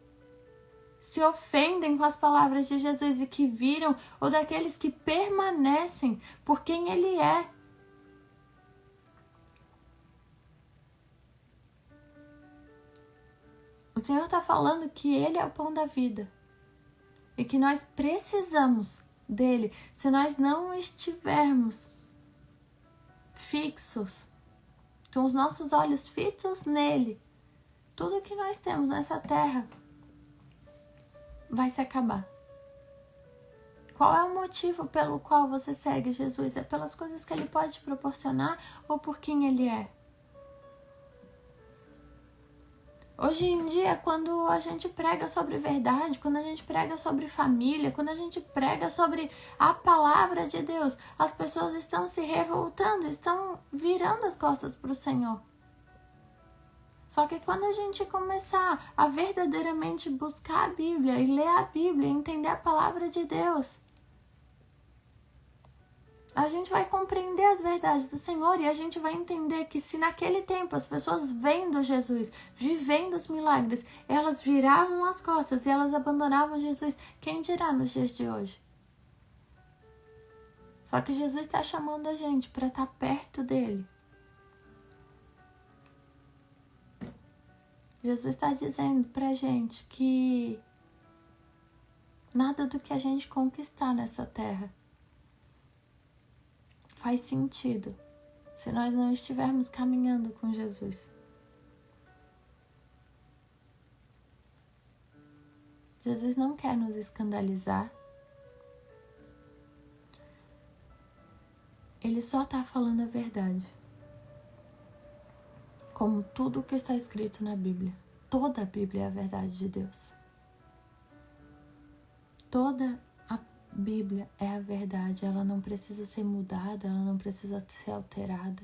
se ofendem com as palavras de Jesus e que viram, ou daqueles que permanecem por quem Ele é? O Senhor está falando que Ele é o pão da vida e que nós precisamos dele. Se nós não estivermos fixos, com os nossos olhos fitos nele, tudo que nós temos nessa terra vai se acabar. Qual é o motivo pelo qual você segue Jesus? É pelas coisas que Ele pode proporcionar ou por quem Ele é? Hoje em dia, quando a gente prega sobre verdade, quando a gente prega sobre família, quando a gente prega sobre a palavra de Deus, as pessoas estão se revoltando, estão virando as costas para o Senhor. Só que quando a gente começar a verdadeiramente buscar a Bíblia e ler a Bíblia, entender a palavra de Deus, a gente vai compreender as verdades do Senhor e a gente vai entender que se naquele tempo as pessoas vendo Jesus, vivendo os milagres, elas viravam as costas e elas abandonavam Jesus, quem dirá nos dias de hoje? Só que Jesus está chamando a gente para estar perto dele. Jesus está dizendo para a gente que nada do que a gente conquistar nessa terra faz sentido se nós não estivermos caminhando com Jesus. Jesus não quer nos escandalizar. Ele só está falando a verdade. Como tudo o que está escrito na Bíblia. Toda a Bíblia é a verdade de Deus. Toda a Bíblia é a verdade, ela não precisa ser mudada, ela não precisa ser alterada.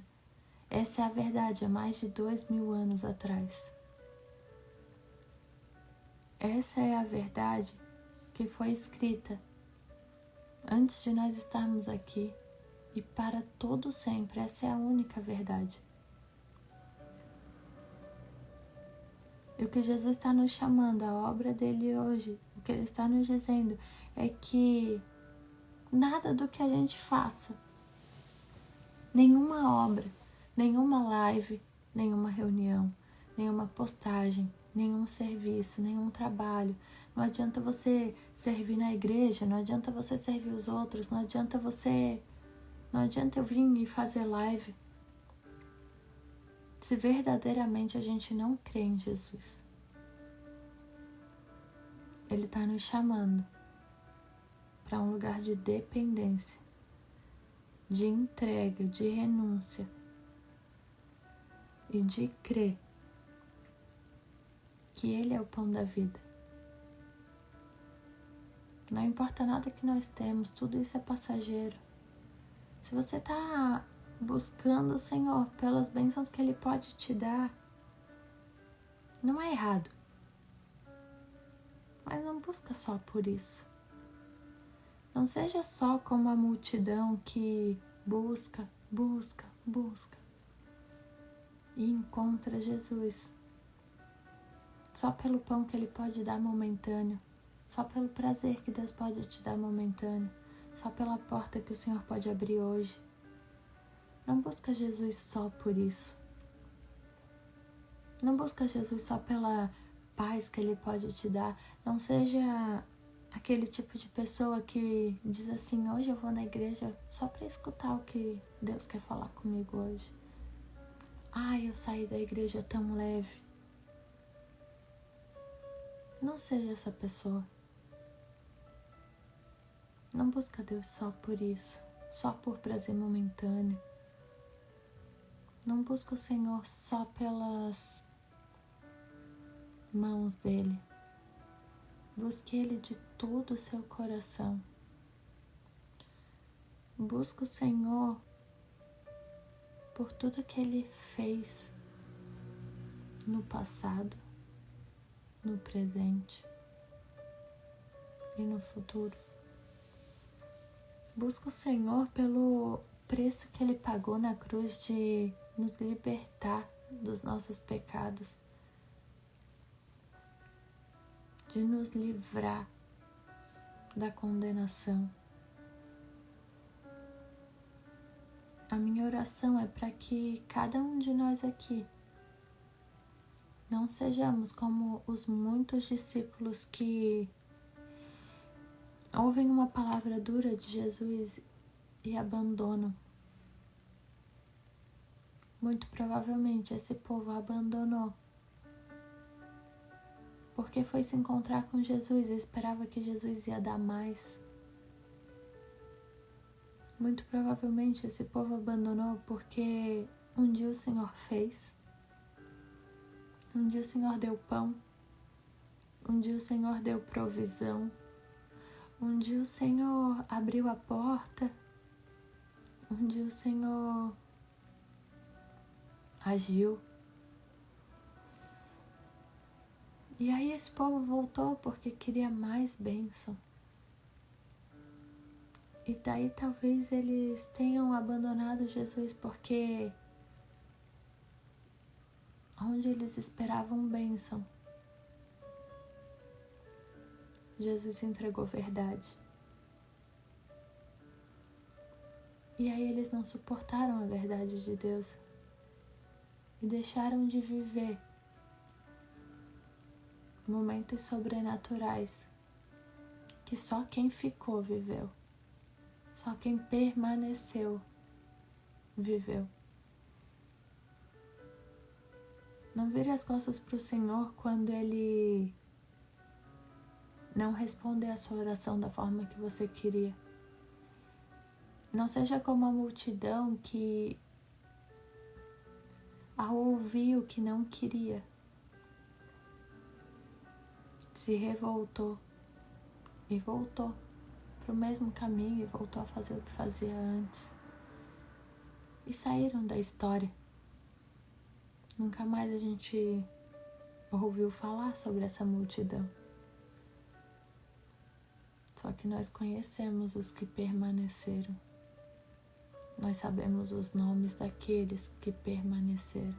Essa é a verdade, há mais de 2000 anos atrás. Essa é a verdade que foi escrita antes de nós estarmos aqui e para todo sempre. Essa é a única verdade. E o que Jesus está nos chamando, a obra dele hoje, o que ele está nos dizendo é que nada do que a gente faça, nenhuma obra, nenhuma live, nenhuma reunião, nenhuma postagem, nenhum serviço, nenhum trabalho, não adianta você servir na igreja, não adianta você servir os outros, não adianta eu vir e fazer live, se verdadeiramente a gente não crê em Jesus. Ele está nos chamando para um lugar de dependência, de entrega, de renúncia e de crer que Ele é o pão da vida. Não importa nada que nós temos, tudo isso é passageiro. Se você está buscando o Senhor pelas bênçãos que Ele pode te dar, não é errado. Mas não busca só por isso. Não seja só como a multidão que busca e encontra Jesus só pelo pão que Ele pode dar momentâneo, só pelo prazer que Deus pode te dar momentâneo, só pela porta que o Senhor pode abrir hoje. Não busca Jesus só por isso. Não busca Jesus só pela paz que Ele pode te dar. Não seja aquele tipo de pessoa que diz assim: hoje eu vou na igreja só para escutar o que Deus quer falar comigo hoje. Ai, eu saí da igreja tão leve. Não seja essa pessoa. Não busca Deus só por isso, só por prazer momentâneo. Não busca o Senhor só pelas mãos dele. Busque Ele de todo o seu coração. Busca o Senhor por tudo que Ele fez no passado, no presente e no futuro. Busca o Senhor pelo preço que Ele pagou na cruz de nos libertar dos nossos pecados, de nos livrar da condenação. A minha oração é para que cada um de nós aqui não sejamos como os muitos discípulos que ouvem uma palavra dura de Jesus e abandonam. Muito provavelmente esse povo abandonou porque foi se encontrar com Jesus e esperava que Jesus ia dar mais. Muito provavelmente esse povo abandonou porque um dia o Senhor fez, um dia o Senhor deu pão, um dia o Senhor deu provisão, um dia o Senhor abriu a porta, um dia o Senhor agiu. E aí esse povo voltou porque queria mais bênção. E daí talvez eles tenham abandonado Jesus porque onde eles esperavam bênção, Jesus entregou verdade. E aí eles não suportaram a verdade de Deus e deixaram de viver momentos sobrenaturais que só quem ficou viveu, só quem permaneceu viveu. Não vire as costas para o Senhor quando Ele não responder a sua oração da forma que você queria. Não seja como a multidão que, ao ouvir o que não queria, se revoltou e voltou para o mesmo caminho e voltou a fazer o que fazia antes. E saíram da história. Nunca mais a gente ouviu falar sobre essa multidão. Só que nós conhecemos os que permaneceram. Nós sabemos os nomes daqueles que permaneceram.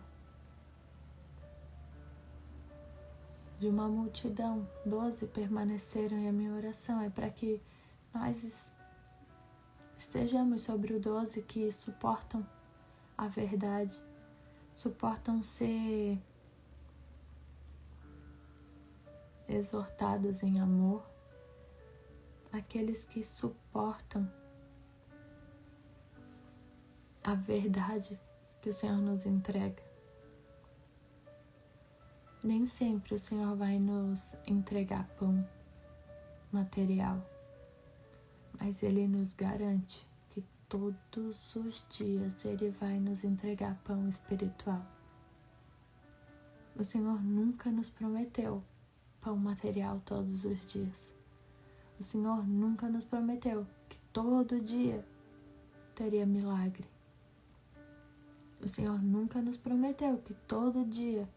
De uma multidão, 12 permaneceram, e a minha oração é para que nós estejamos sobre o 12 que suportam a verdade, suportam ser exortados em amor, aqueles que suportam a verdade que o Senhor nos entrega. Nem sempre o Senhor vai nos entregar pão material, mas Ele nos garante que todos os dias Ele vai nos entregar pão espiritual. O Senhor nunca nos prometeu pão material todos os dias. O Senhor nunca nos prometeu que todo dia teria milagre. O Senhor nunca nos prometeu que todo dia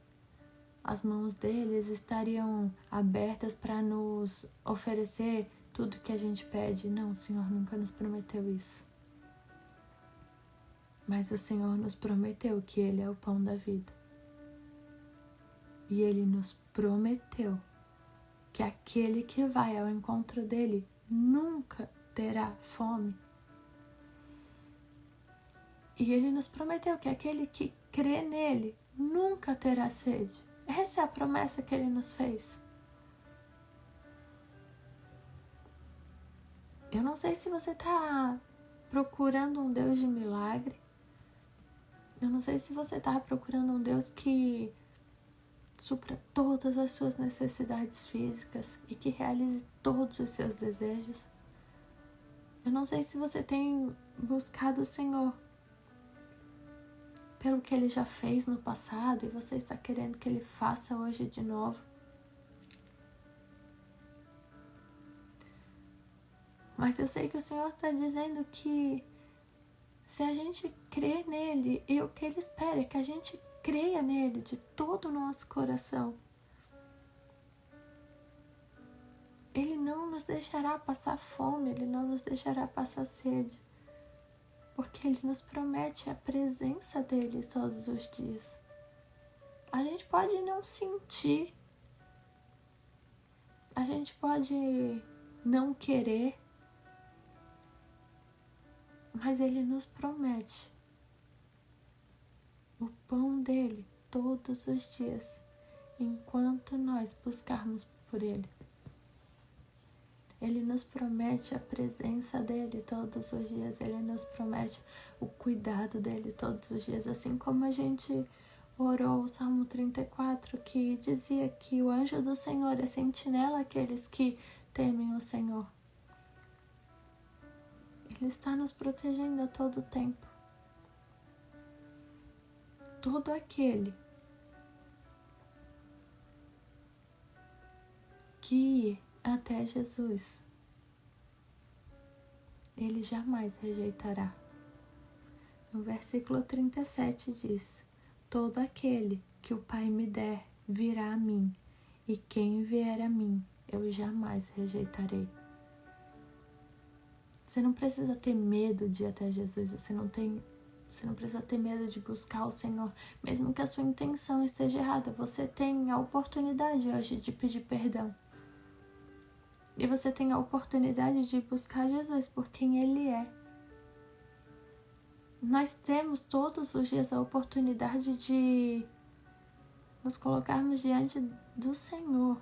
as mãos deles estariam abertas para nos oferecer tudo que a gente pede. Não, o Senhor nunca nos prometeu isso. Mas o Senhor nos prometeu que Ele é o pão da vida. E Ele nos prometeu que aquele que vai ao encontro dele nunca terá fome. E Ele nos prometeu que aquele que crê nele nunca terá sede. Essa é a promessa que Ele nos fez. Eu não sei se você está procurando um Deus de milagre. Eu não sei se você está procurando um Deus que supra todas as suas necessidades físicas e que realize todos os seus desejos. Eu não sei se você tem buscado o Senhor pelo que Ele já fez no passado e você está querendo que Ele faça hoje de novo. Mas eu sei que o Senhor está dizendo que se a gente crê nele, e o que Ele espera é que a gente creia nele de todo o nosso coração. Ele não nos deixará passar fome, Ele não nos deixará passar sede. Porque Ele nos promete a presença dEle todos os dias. A gente pode não sentir, a gente pode não querer, mas Ele nos promete o pão dEle todos os dias, enquanto nós buscarmos por Ele. Ele nos promete a presença dEle todos os dias. Ele nos promete o cuidado dEle todos os dias. Assim como a gente orou o Salmo 34, que dizia que o anjo do Senhor é sentinela àqueles que temem o Senhor. Ele está nos protegendo a todo tempo. Todo aquele que ir até Jesus, Ele jamais rejeitará. No versículo 37 diz: todo aquele que o Pai me der virá a mim, e quem vier a mim eu jamais rejeitarei. Você não precisa ter medo de ir até Jesus, você não precisa ter medo de buscar o Senhor, mesmo que a sua intenção esteja errada. Você tem a oportunidade hoje de pedir perdão. E você tem a oportunidade de buscar Jesus por quem Ele é. Nós temos todos os dias a oportunidade de nos colocarmos diante do Senhor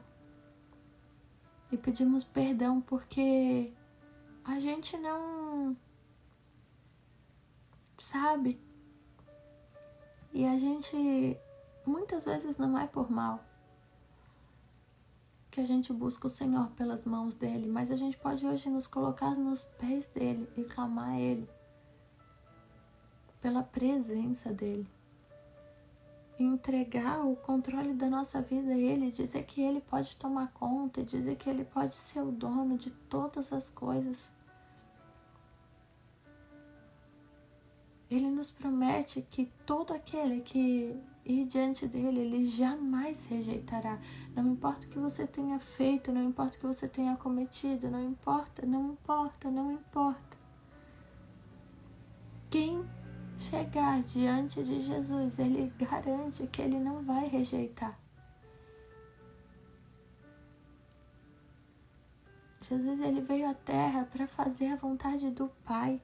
e pedirmos perdão porque a gente não sabe e a gente muitas vezes não é por mal que a gente busca o Senhor pelas mãos dEle, mas a gente pode hoje nos colocar nos pés dEle e clamar a Ele pela presença dEle, e entregar o controle da nossa vida a Ele, dizer que Ele pode tomar conta, dizer que Ele pode ser o dono de todas as coisas. Ele nos promete que todo aquele que ir diante dele, ele jamais rejeitará. Não importa o que você tenha feito, não importa o que você tenha cometido, não importa, não importa, não importa. Quem chegar diante de Jesus, ele garante que ele não vai rejeitar. Jesus, ele veio à Terra para fazer a vontade do Pai,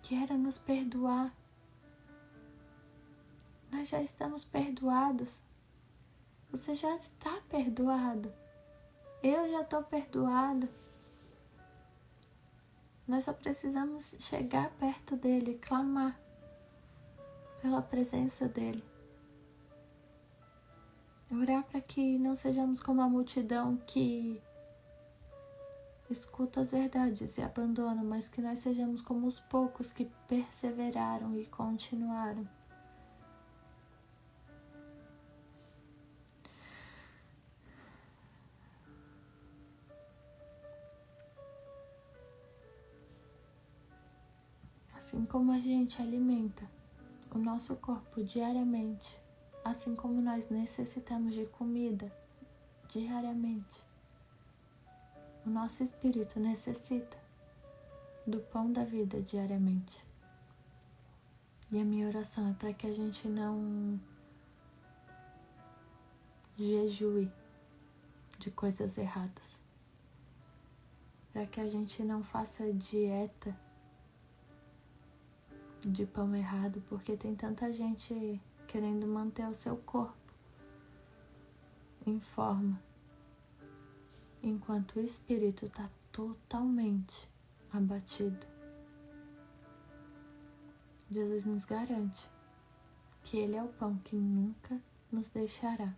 que era nos perdoar. Nós já estamos perdoados. Você já está perdoado. Eu já estou perdoado. Nós só precisamos chegar perto dele, clamar pela presença dele. Orar para que não sejamos como a multidão que escuta as verdades e abandona, mas que nós sejamos como os poucos que perseveraram e continuaram. Assim como a gente alimenta o nosso corpo diariamente, assim como nós necessitamos de comida diariamente, o nosso espírito necessita do pão da vida diariamente. E a minha oração é para que a gente não jejue de coisas erradas, para que a gente não faça dieta de pão errado, porque tem tanta gente querendo manter o seu corpo em forma, enquanto o espírito está totalmente abatido. Jesus nos garante que ele é o pão que nunca nos deixará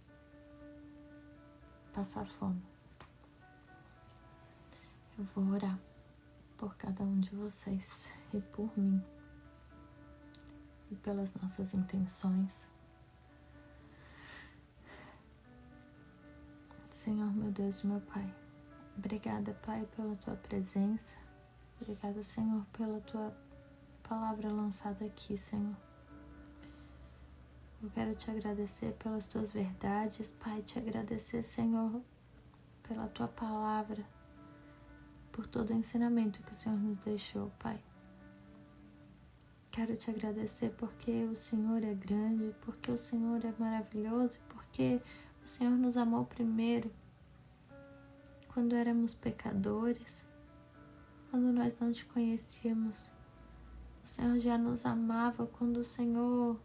passar fome. Eu vou orar por cada um de vocês e por mim e pelas nossas intenções. Senhor, meu Deus e meu Pai, obrigada, Pai, pela Tua presença. Obrigada, Senhor, pela Tua palavra lançada aqui, Senhor. Eu quero Te agradecer pelas Tuas verdades, Pai, Te agradecer, Senhor, pela Tua palavra, por todo o ensinamento que o Senhor nos deixou, Pai. Quero Te agradecer porque o Senhor é grande, porque o Senhor é maravilhoso, porque o Senhor nos amou primeiro, quando éramos pecadores, quando nós não Te conhecíamos. O Senhor já nos amava quando o Senhor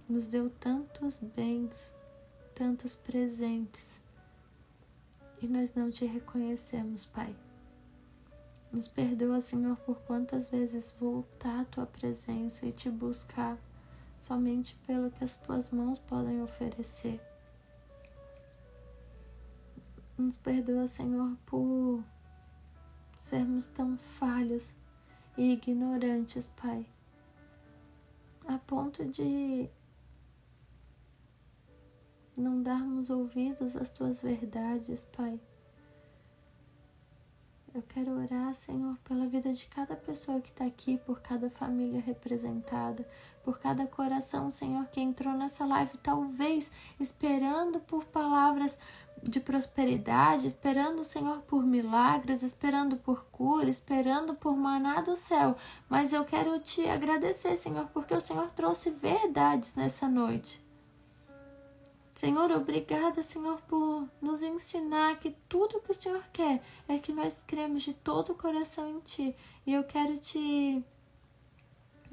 nos deu tantos bens, tantos presentes, e nós não Te reconhecemos, Pai. Nos perdoa, Senhor, por quantas vezes voltar à Tua presença e Te buscar somente pelo que as Tuas mãos podem oferecer. Nos perdoa, Senhor, por sermos tão falhos e ignorantes, Pai, a ponto de não darmos ouvidos às Tuas verdades, Pai. Eu quero orar, Senhor, pela vida de cada pessoa que está aqui, por cada família representada, por cada coração, Senhor, que entrou nessa live, talvez esperando por palavras de prosperidade, esperando, Senhor, por milagres, esperando por cura, esperando por maná do céu. Mas eu quero Te agradecer, Senhor, porque o Senhor trouxe verdades nessa noite. Senhor, obrigada, Senhor, por nos ensinar que tudo que o Senhor quer é que nós cremos de todo o coração em Ti. E eu quero Te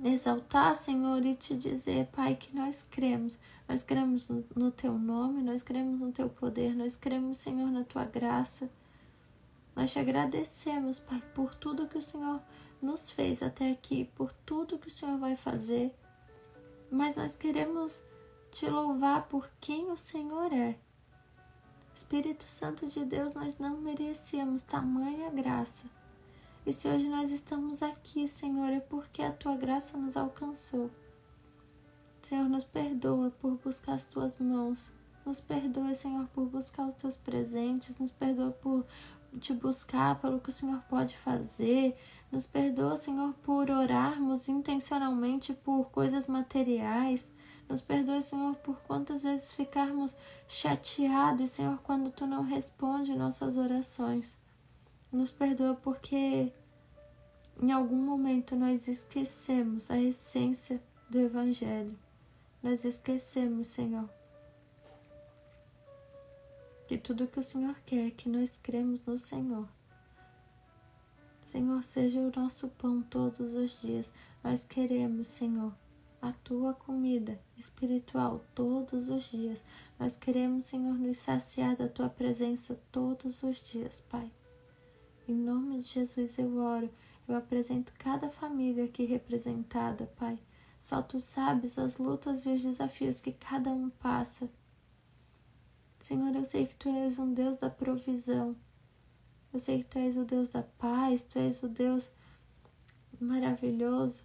exaltar, Senhor, e Te dizer, Pai, que nós cremos. Nós cremos no Teu nome, nós cremos no Teu poder, nós cremos, Senhor, na Tua graça. Nós Te agradecemos, Pai, por tudo que o Senhor nos fez até aqui, por tudo que o Senhor vai fazer. Mas nós queremos Te louvar por quem o Senhor é. Espírito Santo de Deus, nós não merecíamos tamanha graça. E se hoje nós estamos aqui, Senhor, é porque a Tua graça nos alcançou. Senhor, nos perdoa por buscar as Tuas mãos. Nos perdoa, Senhor, por buscar os Teus presentes. Nos perdoa por te buscar pelo que o Senhor pode fazer. Nos perdoa, Senhor, por orarmos intencionalmente por coisas materiais. Nos perdoa, Senhor, por quantas vezes ficarmos chateados, Senhor, quando Tu não responde nossas orações. Nos perdoa porque em algum momento nós esquecemos a essência do Evangelho. Nós esquecemos, Senhor, que tudo que o Senhor quer é que nós cremos no Senhor. Senhor, seja o nosso pão todos os dias. Nós queremos, Senhor, a Tua comida espiritual todos os dias. Nós queremos, Senhor, nos saciar da Tua presença todos os dias, Pai. Em nome de Jesus eu oro. Eu apresento cada família aqui representada, Pai. Só Tu sabes as lutas e os desafios que cada um passa. Senhor, eu sei que Tu és um Deus da provisão. Eu sei que Tu és o Deus da paz, Tu és o Deus maravilhoso.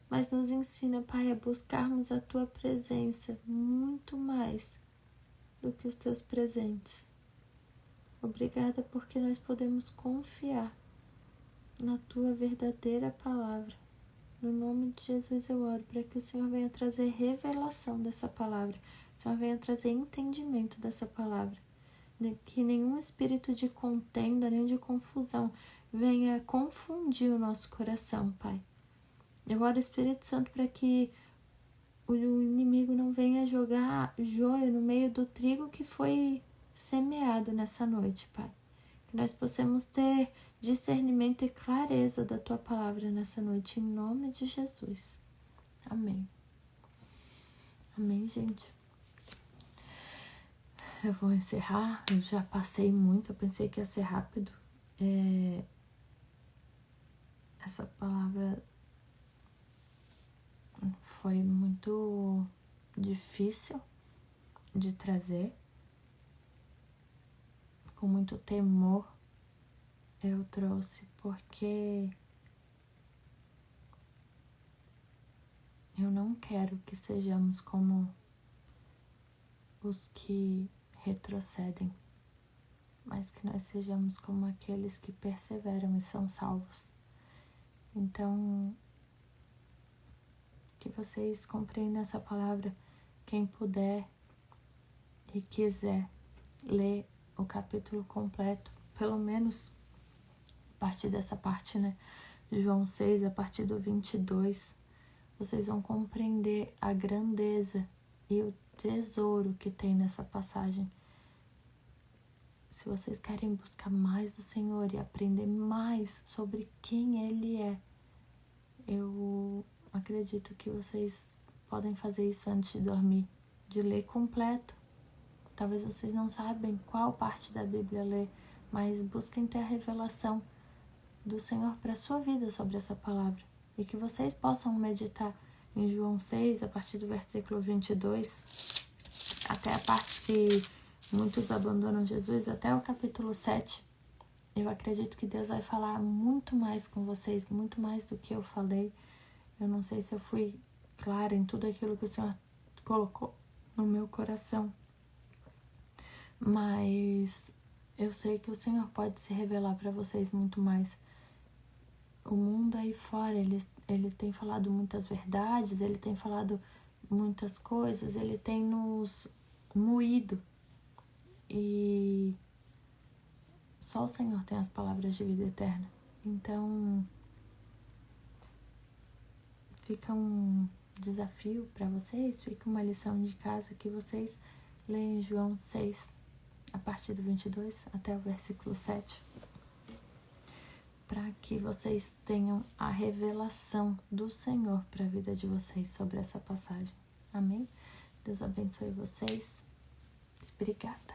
Mas nos ensina, Pai, a buscarmos a Tua presença muito mais do que os Teus presentes. Obrigada porque nós podemos confiar na Tua verdadeira palavra. No nome de Jesus eu oro para que o Senhor venha trazer revelação dessa palavra. O Senhor venha trazer entendimento dessa palavra. Que nenhum espírito de contenda, nem de confusão venha confundir o nosso coração, Pai. Eu oro, Espírito Santo, para que o inimigo não venha jogar joio no meio do trigo que foi semeado nessa noite, Pai. Que nós possamos ter discernimento e clareza da Tua palavra nessa noite, em nome de Jesus. Amém. Amém, gente. Eu vou encerrar, eu já passei muito, eu pensei que ia ser rápido. Essa palavra foi muito difícil de trazer, com muito temor eu trouxe, porque eu não quero que sejamos como os que retrocedem, mas que nós sejamos como aqueles que perseveram e são salvos. Então, que vocês compreendam essa palavra. Quem puder e quiser ler o capítulo completo, pelo menos a partir dessa parte, né? João 6, a partir do 22, vocês vão compreender a grandeza e o tesouro que tem nessa passagem. Se vocês querem buscar mais do Senhor e aprender mais sobre quem Ele é, eu acredito que vocês podem fazer isso antes de dormir, de ler completo. Talvez vocês não sabem qual parte da Bíblia ler, mas busquem ter a revelação do Senhor para a sua vida sobre essa palavra. E que vocês possam meditar em João 6, a partir do versículo 22, até a parte que muitos abandonam Jesus, até o capítulo 7. Eu acredito que Deus vai falar muito mais com vocês, muito mais do que eu falei. Eu não sei se eu fui clara em tudo aquilo que o Senhor colocou no meu coração, mas eu sei que o Senhor pode se revelar para vocês muito mais. O mundo aí fora, ele tem falado muitas verdades, ele tem falado muitas coisas, ele tem nos moído. E só o Senhor tem as palavras de vida eterna. Então, fica um desafio para vocês, fica uma lição de casa que vocês leem João 6, a partir do 22 até o versículo 7. Para que vocês tenham a revelação do Senhor para a vida de vocês sobre essa passagem. Amém? Deus abençoe vocês. Obrigada.